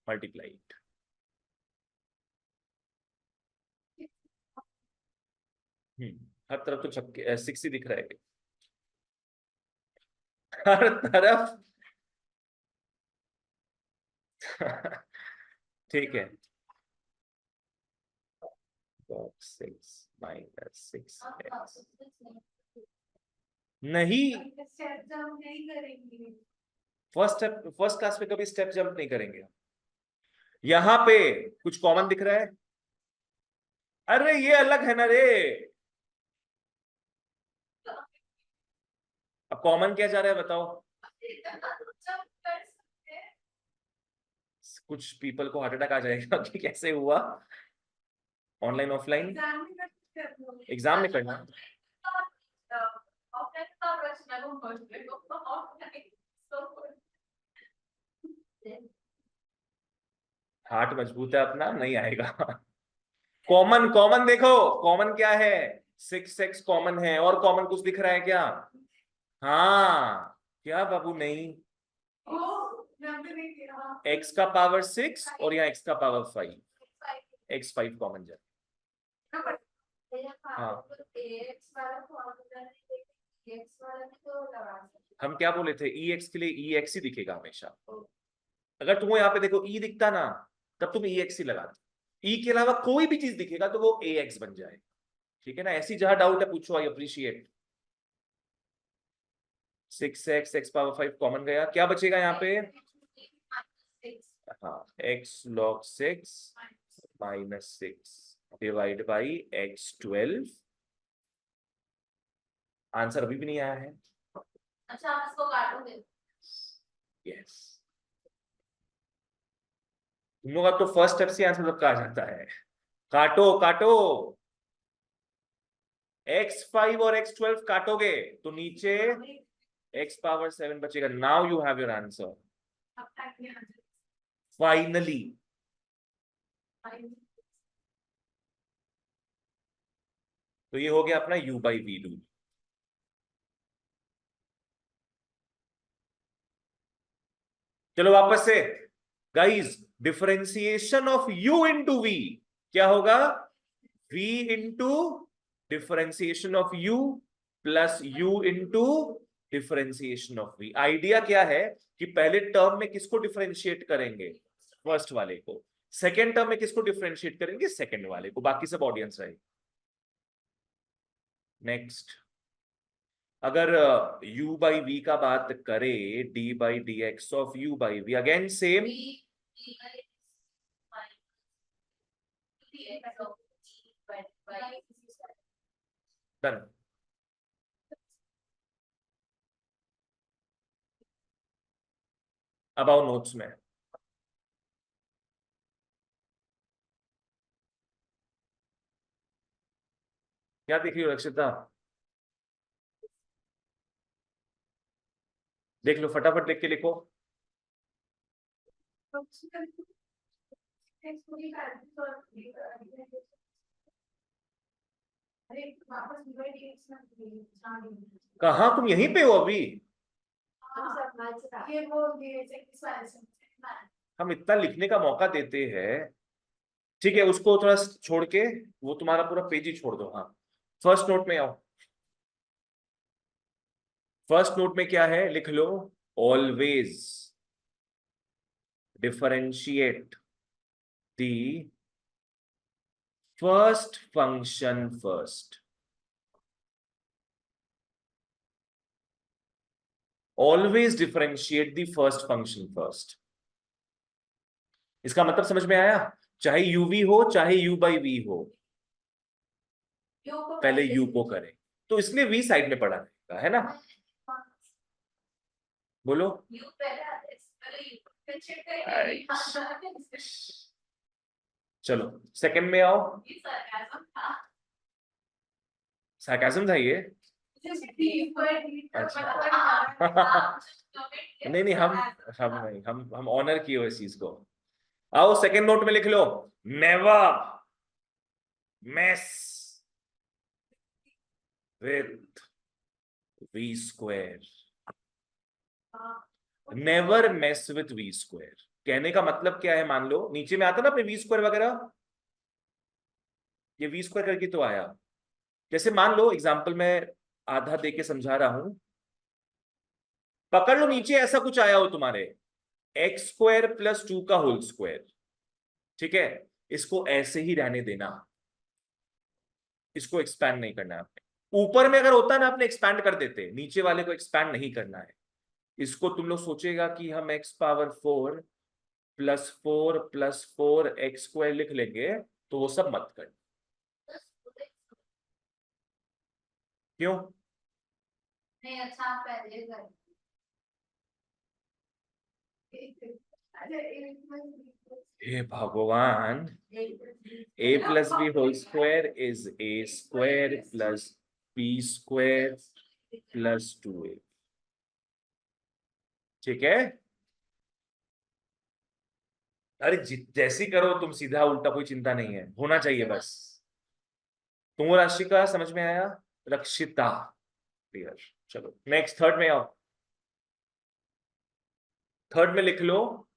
A: मल्टीप्लाइड। हर तरफ तो छक्के 6 ही दिख रहा है, हर तरफ ठीक है, 6 माइनस 6 नहीं,
B: नहीं करेंगे।
A: फर्स्ट क्लास में कभी स्टेप जंप नहीं करेंगे। यहां पे कुछ कॉमन दिख रहा है, अरे ये अलग है ना रे, अब कॉमन क्या जा रहा है बताओ, कुछ पीपल को हार्ट अटैक आ जाएगा कि कैसे हुआ, ऑनलाइन ऑफलाइन एग्जाम में करना, हार्ट मजबूत है अपना, नहीं आएगा। कॉमन कॉमन देखो, कॉमन क्या है, 6x कॉमन है, और कॉमन कुछ दिख रहा है क्या, हाँ क्या बाबू, नहीं, x का पावर 6 और यहाँ x का पावर 5, x 5 कॉमन जाए, हाँ हम क्या बोले थे, ex के लिए ex ही दिखेगा हमेशा, अगर तुमको यहाँ पे देखो e दिखता ना, तब तुम ex ही लगाते, e के अलावा कोई भी चीज दिखेगा तो वो ax बन जाए, ठीक है ना, ऐसी जहां डाउट है पूछो, I appreciate. 6x x power 5 common गया, क्या बचेगा यहाँ पे, हाँ x log 6 minus 6 divide by x 12, answer अभी भी नहीं आया है,
B: अच्छा आप इसको काटोगे,
A: यस, तुम लोग अब तो फर्स्ट स्टेप से आंसर सबका आ जाता है, काटो काटो, x5 और x12 काटोगे तो नीचे x पावर 7 बचेगा, now you have your answer finally. तो ये हो गया अपना u बाई वी रूल। चलो वापस से guys, differentiation of u into v क्या होगा, v into differentiation of u plus u into differentiation of v। Idea क्या है कि पहले टर्म में किसको डिफरेंशिएट करेंगे, फर्स्ट वाले को, सेकेंड टर्म में किसको डिफरेंशिएट करेंगे, सेकेंड वाले को, बाकी सब ऑडियंस रहे। नेक्स्ट, अगर u बाई v का बात करें, d by d x of u by v, again same, done. अब आओ नोट्स में, क्या देख रही हो रक्षिता, देख लो फटाफट देख के लिखो, कहाँ तुम यहीं पे हो अभी, हम इतना लिखने का मौका देते हैं, ठीक है, उसको थोड़ा छोड़ के वो तुम्हारा पूरा पेज ही छोड़ दो, हाँ फर्स्ट नोट में आओ, फर्स्ट नोट में क्या है लिख लो, always differentiate the first function first, always differentiate the first function first. इसका मतलब समझ में आया? चाहे uv हो चाहे u बाई वी हो, पहले u को करें। तो इसलिए v साइड में पड़ा रहेगा, है ना? बोलो।
B: यू पहले आते हैं, पहले यू फिर चेक
A: Right.
B: करेंगे।
A: चलो सेकंड में आओ।
B: ये sarcasm था।
A: sarcasm था ये?
B: जैसे टी पर टी
A: अच्छा।
B: पर
A: नहीं नहीं, हम नहीं, हम ऑनर किए हो इस चीज को। आओ सेकंड नोट में लिख लो, never mess with v square. Never mess with v square कहने का मतलब क्या है? मान लो नीचे में आता ना अपने वी स्क्वायर वगैरह, ये वी स्क्वायर करके तो आया। जैसे मान लो एग्जांपल में आधा दे के समझा रहा हूं, पकड़ लो नीचे ऐसा कुछ आया हो तुम्हारे, एक्स स्क्वायर प्लस 2 का होल स्क्वायर, ठीक है? इसको ऐसे ही रहने देना, इसको एक्सपैंड नहीं करना है आपने। ऊपर में अगर होता ना आपने एक्सपैंड कर देते, नीचे वाले को एक्सपैंड नहीं करना है। इसको तुम लोग सोचेगा कि हम x power 4 plus 4 x square लिख लेंगे, तो वो सब मत कर। क्यों?
B: नहीं अच्छा आप पहले कर।
A: हे भगवान, a plus b whole square is a square plus b square plus 2a, ठीक है? अरे जैसी करो तुम, सीधा उल्टा कोई चिंता नहीं है, होना चाहिए बस। तुम राशि का समझ में आया? रक्षिता, क्लियर। चलो नेक्स्ट थर्ड में आओ। थर्ड में लिख लो,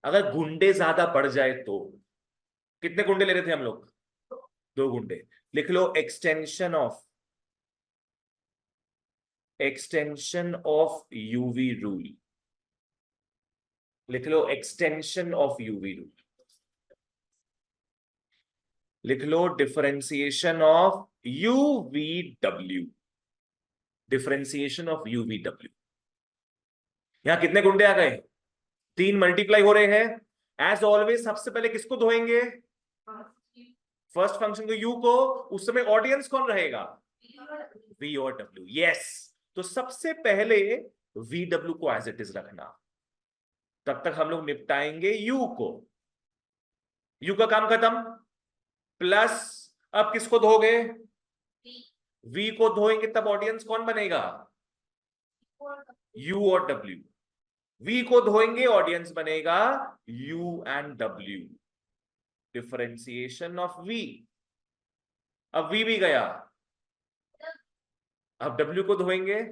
A: अगर गुंडे ज्यादा बढ़ जाए तो, कितने गुंडे ले रहे थे हम लोग? 2 गुंडे। लिख लो एक्सटेंशन ऑफ यूवी रूल। लिख लो एक्सटेंशन ऑफ यूवी रूल। लिख लो differentiation of UVW. Differentiation of UVW. यहां कितने गुंडे आ गए? 3 मल्टीप्लाई हो रहे हैं। एज ऑलवेज सबसे पहले किसको धोएंगे? फर्स्ट फंक्शन को, यू को। उस समय ऑडियंस कौन रहेगा? वी और डब्ल्यू। यस, तो सबसे पहले वी डब्ल्यू को एज इट इज रखना, तब तक हम लोग निपटाएंगे यू को। यू का काम खत्म। प्लस अब किसको धोगे? वी को धोएंगे, तब ऑडियंस कौन बनेगा? यू और डब्ल्यू। वी को धोएंगे, ऑडियंस बनेगा यू एंड डब्ल्यू। Differentiation of v. अब वी भी गया, अब डब्ल्यू को धोएंगे,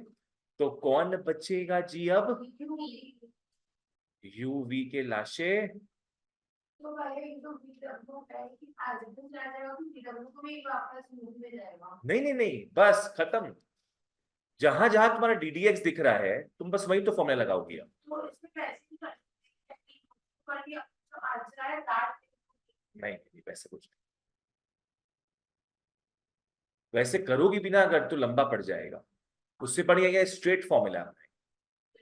A: तो कौन बचेगा जी? अब यू वी के लाशे।
B: तो पहले एक तो वीडब्ल्यू है कि आज दिन जा जाएगा, तो वीडब्ल्यू को भी वापस मूव में जाएगा।
A: नहीं नहीं नहीं, बस खत्म। जहां जहां तुम्हारा डीडीएक्स दिख रहा है, तुम बस वही तो फॉर्मूला लगाओगे।
B: तो इसमें कैसे भी कर सकते हैं, पर ये तो आज रहा है दैट।
A: नहीं नहीं, वैसे कुछ नहीं। वैसे करोगी भी ना अगर, तो लंबा पड़ जाएगा। उससे बढ़िया ये स्ट्रेट फॉर्मूला है,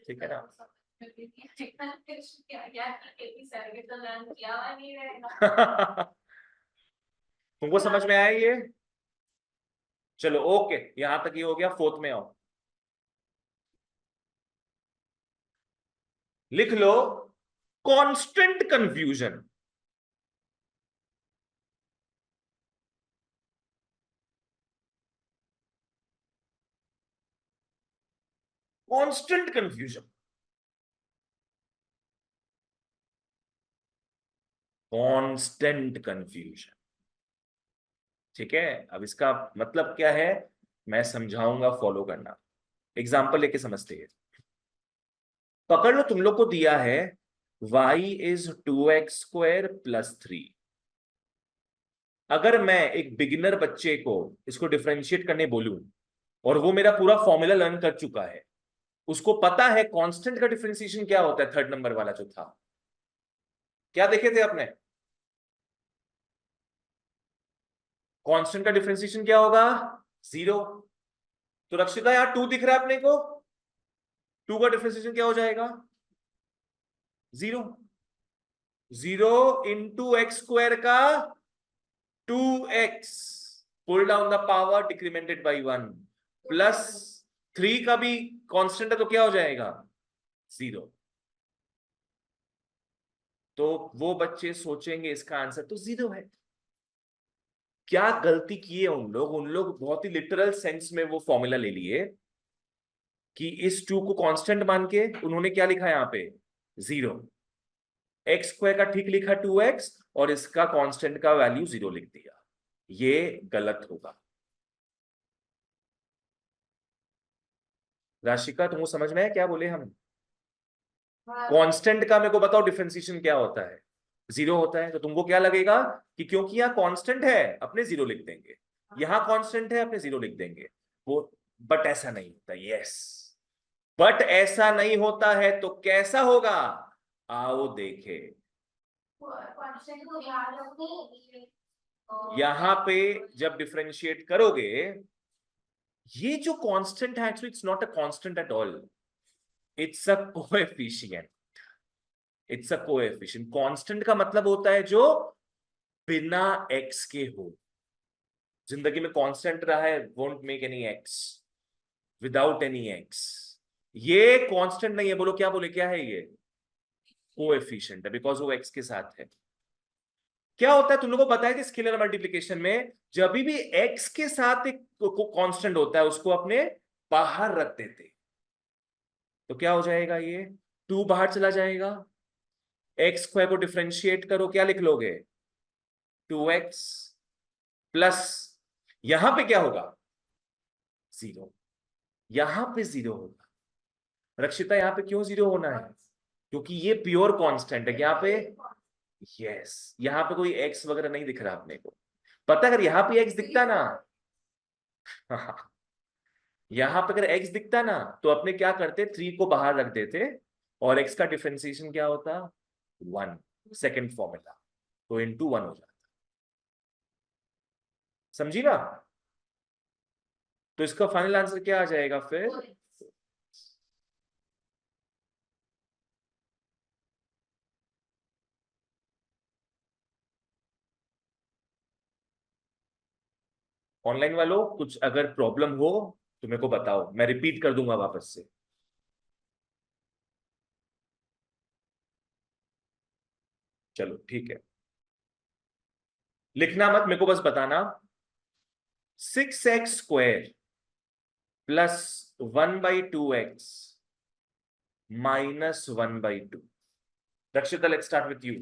A: ठीक है ना?
B: क्या क्या केपी सर्किट तो लर्न किया हुआ नहीं रहेगा।
A: तुमको समझ में आया ये? चलो ओके, यहां तक ये हो गया। फोर्थ में आओ। लिख लो constant confusion. Constant confusion, constant confusion, ठीक है? अब इसका मतलब क्या है, मैं समझाऊंगा, फॉलो करना। एग्जाम्पल लेके समझते हैं। पकड़ लो तुम लोग को दिया है y is 2x square plus 3। अगर मैं एक बिगिनर बच्चे को इसको डिफरेंशिएट करने बोलूं, और वो मेरा पूरा फॉर्मूला लर्न कर चुका है, उसको पता है कांस्टेंट का डिफरेंशिएशन क्या होता है, थर्ड नंबर वाला जो था, क्या देखे थे आपने? कांस्टेंट का डिफरेंशिएशन क्या होगा? 0। तो रक्षिता, यहां 2 दिख रहा है अपने को? 2 का डिफरेंशिएशन क्या हो जाएगा? 0। 0 इंटू एक्स स्क्वायर का 2x pull down the power decremented by 1 plus 3 का भी कांस्टेंट है तो क्या हो जाएगा? 0। तो वो बच्चे सोचेंगे इसका आंसर तो 0 है। क्या गलती किए उन लोग बहुत ही लिटरल सेंस में वो फॉर्मूला ले लिए कि इस 2 को कांस्टेंट मान के उन्होंने क्या लिखा यहां पे? 0। एक्स स्क्वायर का ठीक लिखा 2x और इसका कांस्टेंट का वैल्यू 0 लिख दिया। ये गलत होगा। राशिका तुमको समझ में है क्या बोले हम? कांस्टेंट का मेरे को बताओ डिफरेंशिएशन क्या होता है? 0 होता है। तो तुमको क्या लगेगा कि क्योंकि यहाँ कांस्टेंट है अपने 0 लिख देंगे, यहां कांस्टेंट है अपने 0 लिख देंगे वो। बट ऐसा नहीं होता। यस, बट ऐसा नहीं होता है तो कैसा होगा? आओ देखे। यहां पे जब डिफरेंशिएट करोगे, ये जो कांस्टेंट है actually it's not a constant at all, it's a coefficient. It's a coefficient. Constant का मतलब होता है जो बिना एक्स के हो। जिंदगी में कांस्टेंट रहा है, won't make any x, without any x. ये कांस्टेंट नहीं है। बोलो क्या बोले, क्या है ये? कोएफिशिएंट है, बिकॉज वो एक्स के साथ है। क्या होता है तुम लोगों को पता है कि स्केलर मल्टीप्लिकेशन में जब भी एक्स के साथ एक कांस्टेंट होता है उसको अपने बाहर रख देते, तो क्या हो जाएगा? ये 2 बाहर चला जाएगा। एक्स स्क्वायर को डिफरेंशिएट करो, क्या लिख लोगे? 2x प्लस यहां पे क्या होगा? 0। यहां पे 0 होगा। रक्षिता यहां पे क्यों 0 होना है? क्योंकि ये प्योर कांस्टेंट है यहाँ पे। यस, यहां पे कोई एक्स वगैरह नहीं दिख रहा अपने को। पता अगर यहां पे एक्स दिखता ना यहां पे अगर एक्स दिखता ना तो अपने क्या करते? 3 को बाहर रख देते और एक्स का डिफरेंशिएशन क्या होता? 1, सेकेंड फॉर्मूला, तो इंटू 1 हो जाता। समझी ना? तो इसका फाइनल आंसर क्या आ जाएगा फिर? ऑनलाइन वालों कुछ अगर प्रॉब्लम हो तो मेरे को बताओ, मैं रिपीट कर दूंगा वापस से। चलो ठीक है, लिखना मत, मेरे को बस बताना। 6x square plus 1/2x minus 1/2। रक्षिता लेट्स स्टार्ट विथ यू।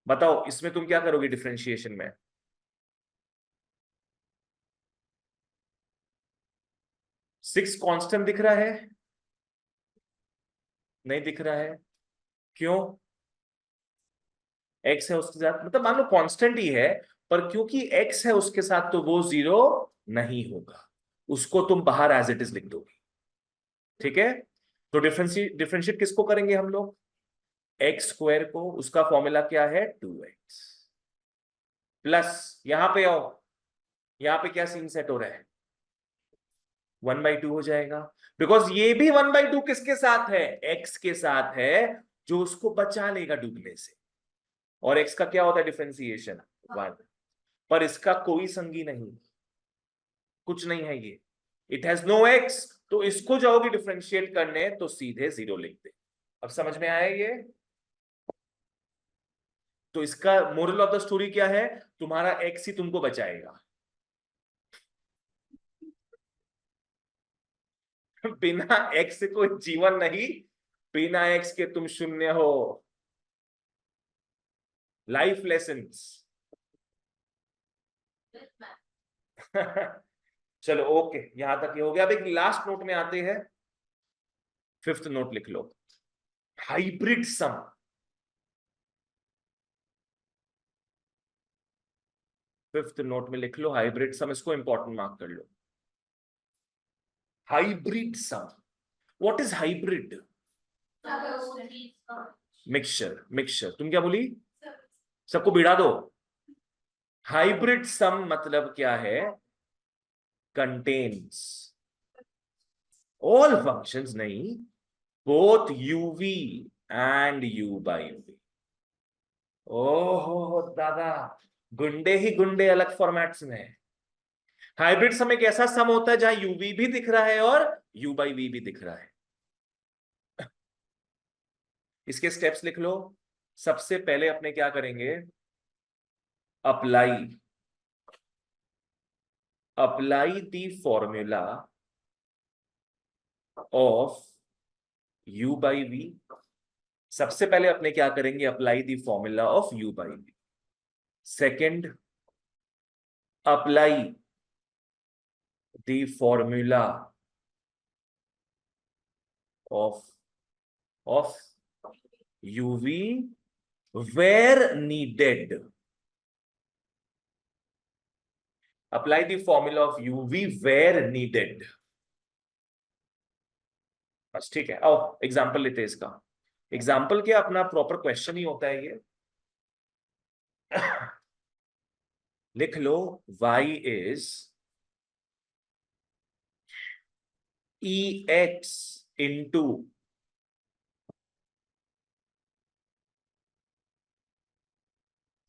A: बताओ इसमें तुम क्या करोगे डिफरेंशिएशन में? 6 कांस्टेंट दिख रहा है? नहीं दिख रहा है। क्यों? x है उसके साथ, मतलब मान लो कांस्टेंट ही है, पर क्योंकि x है उसके साथ तो वो 0 नहीं होगा। उसको तुम बाहर एज इट इज लिख दोगे। ठीक है, तो डिफरेंशिएट किसको करेंगे हम लोग? एक्स स्क्वायर को। उसका फॉर्मूला क्या है? 2x प्लस यहां पे आओ, यहां पे क्या सीन सेट हो रहा है? 1/2 हो जाएगा, बिकॉज ये भी 1/2 किसके साथ है? एक्स के साथ है, जो उसको बचा लेगा डूबने से। और एक्स का क्या होता है डिफरेंशिएशन? 1। पर इसका कोई संगी नहीं, कुछ नहीं है ये, इट हैज नो एक्स। तो इसको जाओगे डिफरेंशिएट करने तो सीधे 0 लिख दे। अब समझ में आया ये? तो इसका मोरल ऑफ द स्टोरी क्या है? तुम्हारा एक्स ही तुमको बचाएगा। बिना एक्स से कोई जीवन नहीं, बिना एक्स के तुम शून्य हो। Life lessons. चलो ओके, यहां तक ये हो गया। अब एक लास्ट नोट में आते हैं। 5th नोट लिख लो, हाइब्रिड सम। 5th नोट में लिख लो हाइब्रिड सम, इसको इंपॉर्टेंट मार्क कर लो। Hybrid sum, what is hybrid? Mixture. Mixture, तुम क्या बोली? सबको भिड़ा दो। हाइब्रिड सम मतलब क्या है? कंटेन्स ऑल फंक्शंस नहीं, both uv and u by v। ओहो दादा, गुंडे ही गुंडे अलग फॉर्मेट्स में। हाइब्रिड सम एक ऐसा सम होता है जहां uv भी दिख रहा है और u बाई v भी दिख रहा है। इसके स्टेप्स लिख लो। सबसे पहले अपने क्या करेंगे, apply apply the formula of u by v। सबसे पहले अपने क्या करेंगे, apply the formula of u by v। Second, apply the formula of of uv where needed। apply the formula of uv where needed। बस ठीक है, आओ example लेते हैं इसका। एग्जांपल क्या, अपना प्रॉपर क्वेश्चन ही होता है ये। लिख लो, y is ex into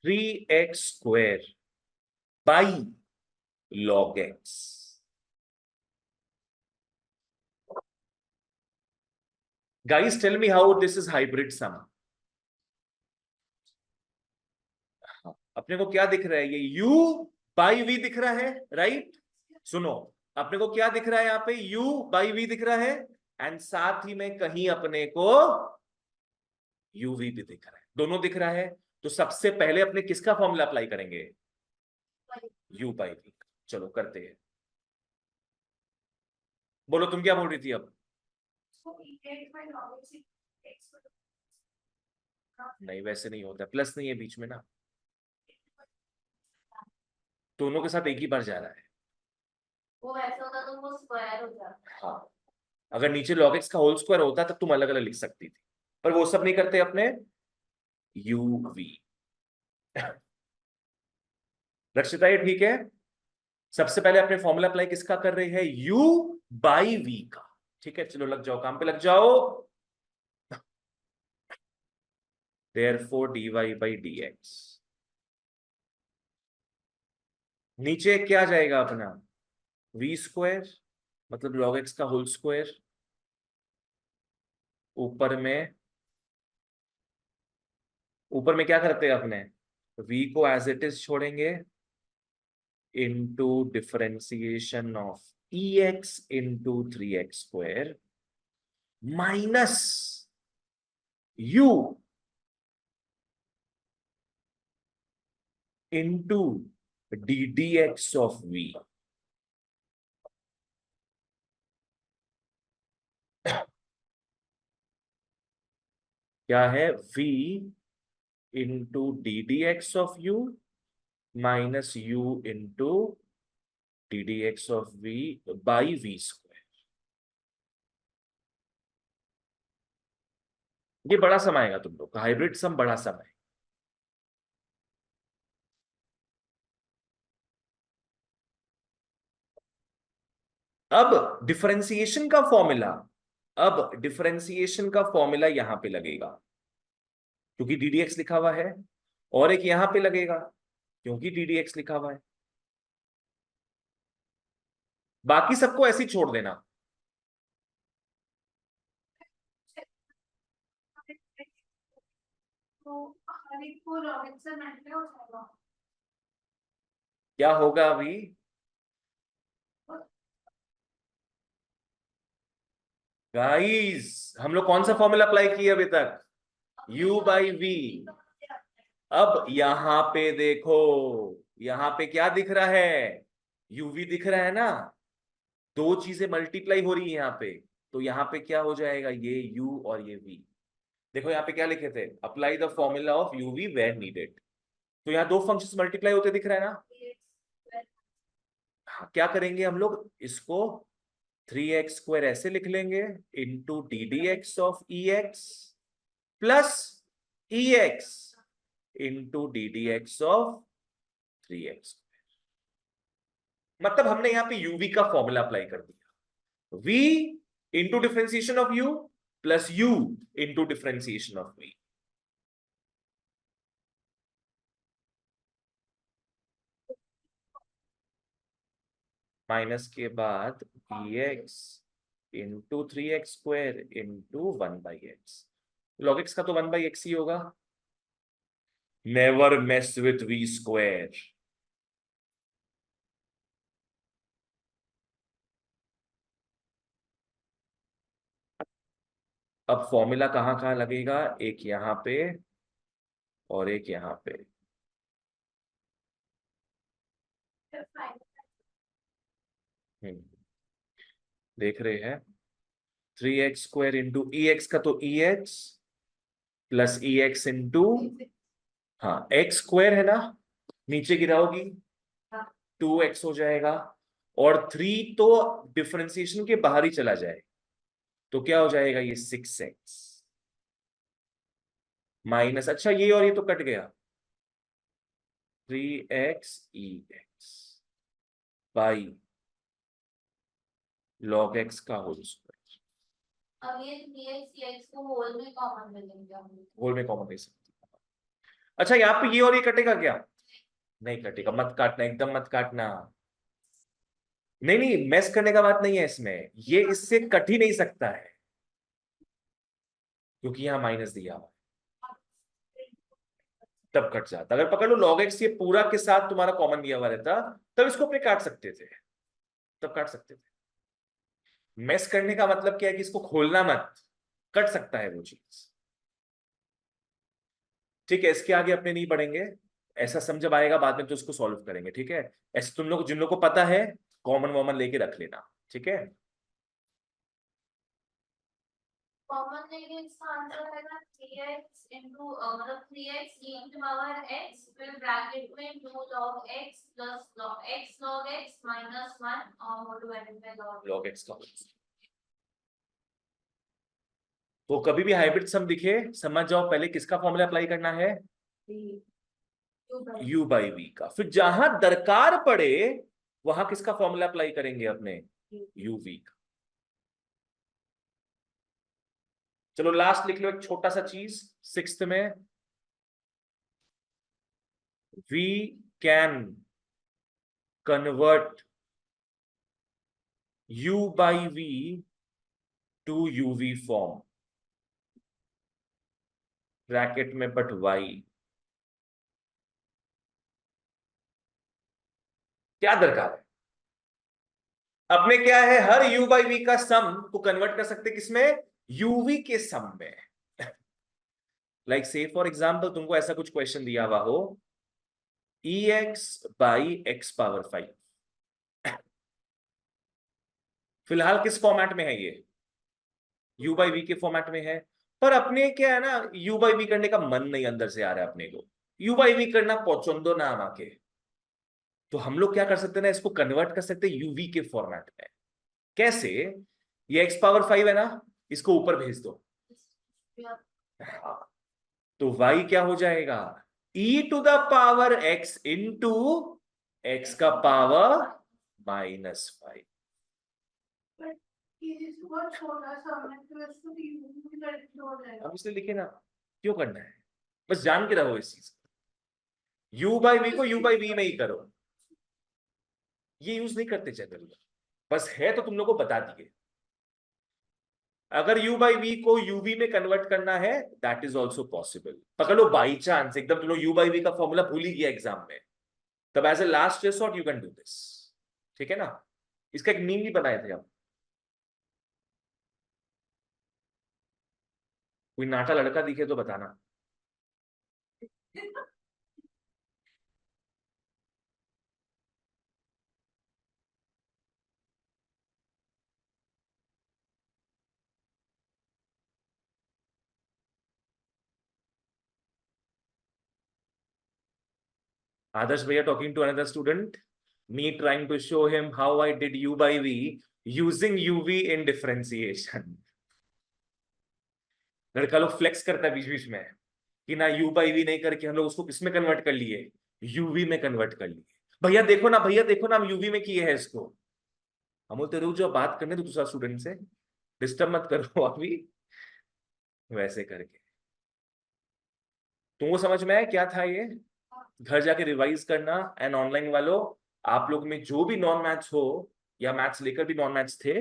A: 3x square by log x। Guys, tell me how this is hybrid sum। अपने को क्या दिख रहा है, ये u बाई v दिख रहा है, राइट। सुनो, अपने को क्या दिख रहा है यहाँ पे, u बाई v दिख रहा है, एंड साथ ही में कहीं अपने को uv भी दिख रहा है, दोनों दिख रहा है। तो सबसे पहले अपने किसका फॉर्मूला अप्लाई करेंगे, u बाई v। चलो करते हैं। बोलो तुम क्या बोल रही थी अब। नहीं, वैसे नहीं होता, प्लस नहीं है बीच में ना, दोनों के साथ एक ही बार जा रहा है।
B: वो ऐसा होता तो वो स्क्वायर हो जाता।
A: हाँ, अगर नीचे log x का होल स्क्वायर होता तब तुम अलग अलग लिख सकती थी, पर वो सब नहीं करते अपने, uv। रक्षिता ये ठीक है। सबसे पहले अपने फॉर्मूला अप्लाई किसका कर रहे हैं, u बाई v का। ठीक है, चलो लग जाओ, काम पे लग जाओ। therefore dy by dx, नीचे क्या जाएगा अपना, v स्क्वायर मतलब log x का होल स्क्वायर, ऊपर में क्या करते हैं अपने, v को एज इट इज छोड़ेंगे, into differentiation of ex into 3x square minus u into D D x of v। क्या है, v into D D x of u minus u into D D x of v by v square. ये बड़ा सम आएगा तुम लोग का, hybrid सम बड़ा सम है। अब डिफरेंशिएशन का फॉर्मूला, अब डिफरेंशिएशन का फॉर्मूला यहां पे लगेगा क्योंकि डी डी एक्स लिखा हुआ है, और एक यहां पे लगेगा क्योंकि डी डी एक्स लिखा हुआ है। बाकी सबको ऐसे ही छोड़ देना।
B: तो हर एक को लॉगिन से मल्टीप्लाई हो जाएगा।
A: क्या होगा अभी, गाइस हम लोग कौन सा फॉर्मूला अप्लाई किए अभी तक, u बाई v। अब यहां पे देखो, यहां पे क्या दिख रहा है, uv दिख रहा है ना, दो चीजें मल्टीप्लाई हो रही है यहाँ पे, तो यहाँ पे क्या हो जाएगा, ये u और ये v। देखो यहाँ पे क्या लिखे थे, apply the formula of uv were needed, तो यहाँ दो फंक्शंस मल्टीप्लाई होते दिख रहा है ना। हाँ, क्या करेंगे हम लोग इसको, 3x स्क्वायर ऐसे लिख लेंगे into D D x of ex plus ex into D D x of 3x। मतलब हमने यहाँ पे uv का फॉर्मूला अप्लाई कर दिया, v into differentiation of u plus u into differentiation of v। Minus के बाद dx into 3x² into 1/x। log x का तो 1/x ही होगा। Never mess with v²। अब फॉर्मूला कहां कहां लगेगा, एक यहां पे और एक यहां पे। देख रहे हैं 3x² इंटू ex का तो ex प्लस ex इंटू, हाँ x² है ना, नीचे गिराओगी 2x हो जाएगा, और 3 तो डिफरेंशिएशन के बाहर ही चला जाए, तो क्या हो जाएगा ये 6x माइनस, अच्छा ये और ये तो कट गया, 3x ex by log x का होल स्क्वायर।
B: अब ये 3x को होल में कॉमन ले लेंगे हम।
A: होल में कॉमन ले सकते हैं। अच्छा यहाँ पे ये और ये कटेगा क्या, नहीं कटेगा, मत काटना, एकदम मत काटना। नहीं नहीं, मैस करने का बात नहीं है इसमें, ये इससे कट ही नहीं सकता है क्योंकि यहां माइनस दिया हुआ है, तब कट जाता। अगर पकड़ लो log x ये पूरा के साथ तुम्हारा कॉमन दिया हुआ रहता, तब इसको अपने काट सकते थे, तब काट सकते थे। मैस करने का मतलब क्या है कि इसको खोलना मत, कट सकता है वो चीज। ठीक है, इसके आगे अपने नहीं बढ़ेंगे, ऐसा समझ जब आएगा बाद में तो इसको सॉल्व करेंगे, ठीक है। ऐसे तुम लोग जिन लोग को पता है कॉमन वॉमन लेके रख लेना, ठीक है।
B: कॉमन लेंगे, इसका आंसर आएगा 3x into मतलब 3x e to power x फिर ब्रैकेट में 2 log x plus log x minus 1 और डिवाइडेड बाय
A: log x का। तो कभी भी हाइब्रिड सम दिखे समझ जाओ पहले किसका फॉर्मूला अप्लाई करना है, u बाई v का। फिर जहां दरकार पड़े वहां किसका फॉर्मूला अप्लाई करेंगे अपने, u v का। चलो लास्ट लिख लो एक छोटा सा चीज, 6th में, we can convert u by v to uv form bracket में बट y। क्या दरकार है अपने, क्या है, हर u by v का सम को कन्वर्ट कर सकते किसमें, uv के सम में। लाइक से फॉर एग्जाम्पल तुमको ऐसा कुछ क्वेश्चन दिया हुआ हो, ex बाई x पावर 5, फिलहाल किस फॉर्मेट में है ये, u बाई v के फॉर्मेट में है। पर अपने क्या है ना, u बाई v करने का मन नहीं अंदर से आ रहा है अपने को, u बाई v करना पौचंदो ना आके, तो हम लोग क्या कर सकते हैं ना, इसको कन्वर्ट कर सकते हैं uv के फॉर्मेट में। कैसे, ये x पावर 5 है ना, इसको ऊपर भेज दो, हाँ, तो y क्या हो जाएगा, e to the power x into x का पावर -5।
B: बहुत छोटा सा है तो इसको भी करके हो जाएगा।
A: अब इसलिए लिखे ना, क्यों करना है, बस जान के रहो इस चीज को, u बाई v को u बाई v में ही करो, ये यूज नहीं करते जनरली, बस है तो तुम लोग को बता दिए। अगर u बाई v को uv में कन्वर्ट करना है दैट इज ऑल्सो पॉसिबल। पकड़ लो बाई चांस एकदम तुम लोग u बाई v का फॉर्मूला भूल ही गया एग्जाम में, तब as a last resort you can do this, ठीक है ना। इसका एक मीम भी बनाए थे हम, कोई नाटा लड़का दिखे तो बताना। Adarsh Bhaiya talking to another student, me trying to show him how I did u by v using uv in differentiation. लड़का लोग फ्लेक्स करता है बीच बीच में कि ना u by v नहीं करके हम लोग उसको किसमें कन्वर्ट कर लिए, uv में कन्वर्ट कर लिए। भैया देखो ना, भैया देखो ना, हम uv में किए हैं इसको। हम बोलते रुक जाओ बात करने तो दूसरा स्टूडेंट से, डिस्टर्ब मत करो अभी, वैसे करके। तुमको समझ में आया क्या था ये? घर जाके रिवाइज करना। एंड ऑनलाइन वालों, आप लोग में जो भी नॉन मैथ्स हो या मैथ्स लेकर भी नॉन मैथ्स थे,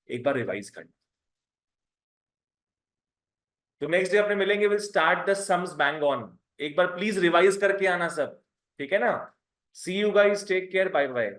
A: एक बार रिवाइज करना। तो नेक्स्ट डे अपने मिलेंगे, will start the sums bang on. एक बार प्लीज रिवाइज करके आना सब, ठीक है ना? See you guys, take care, bye bye.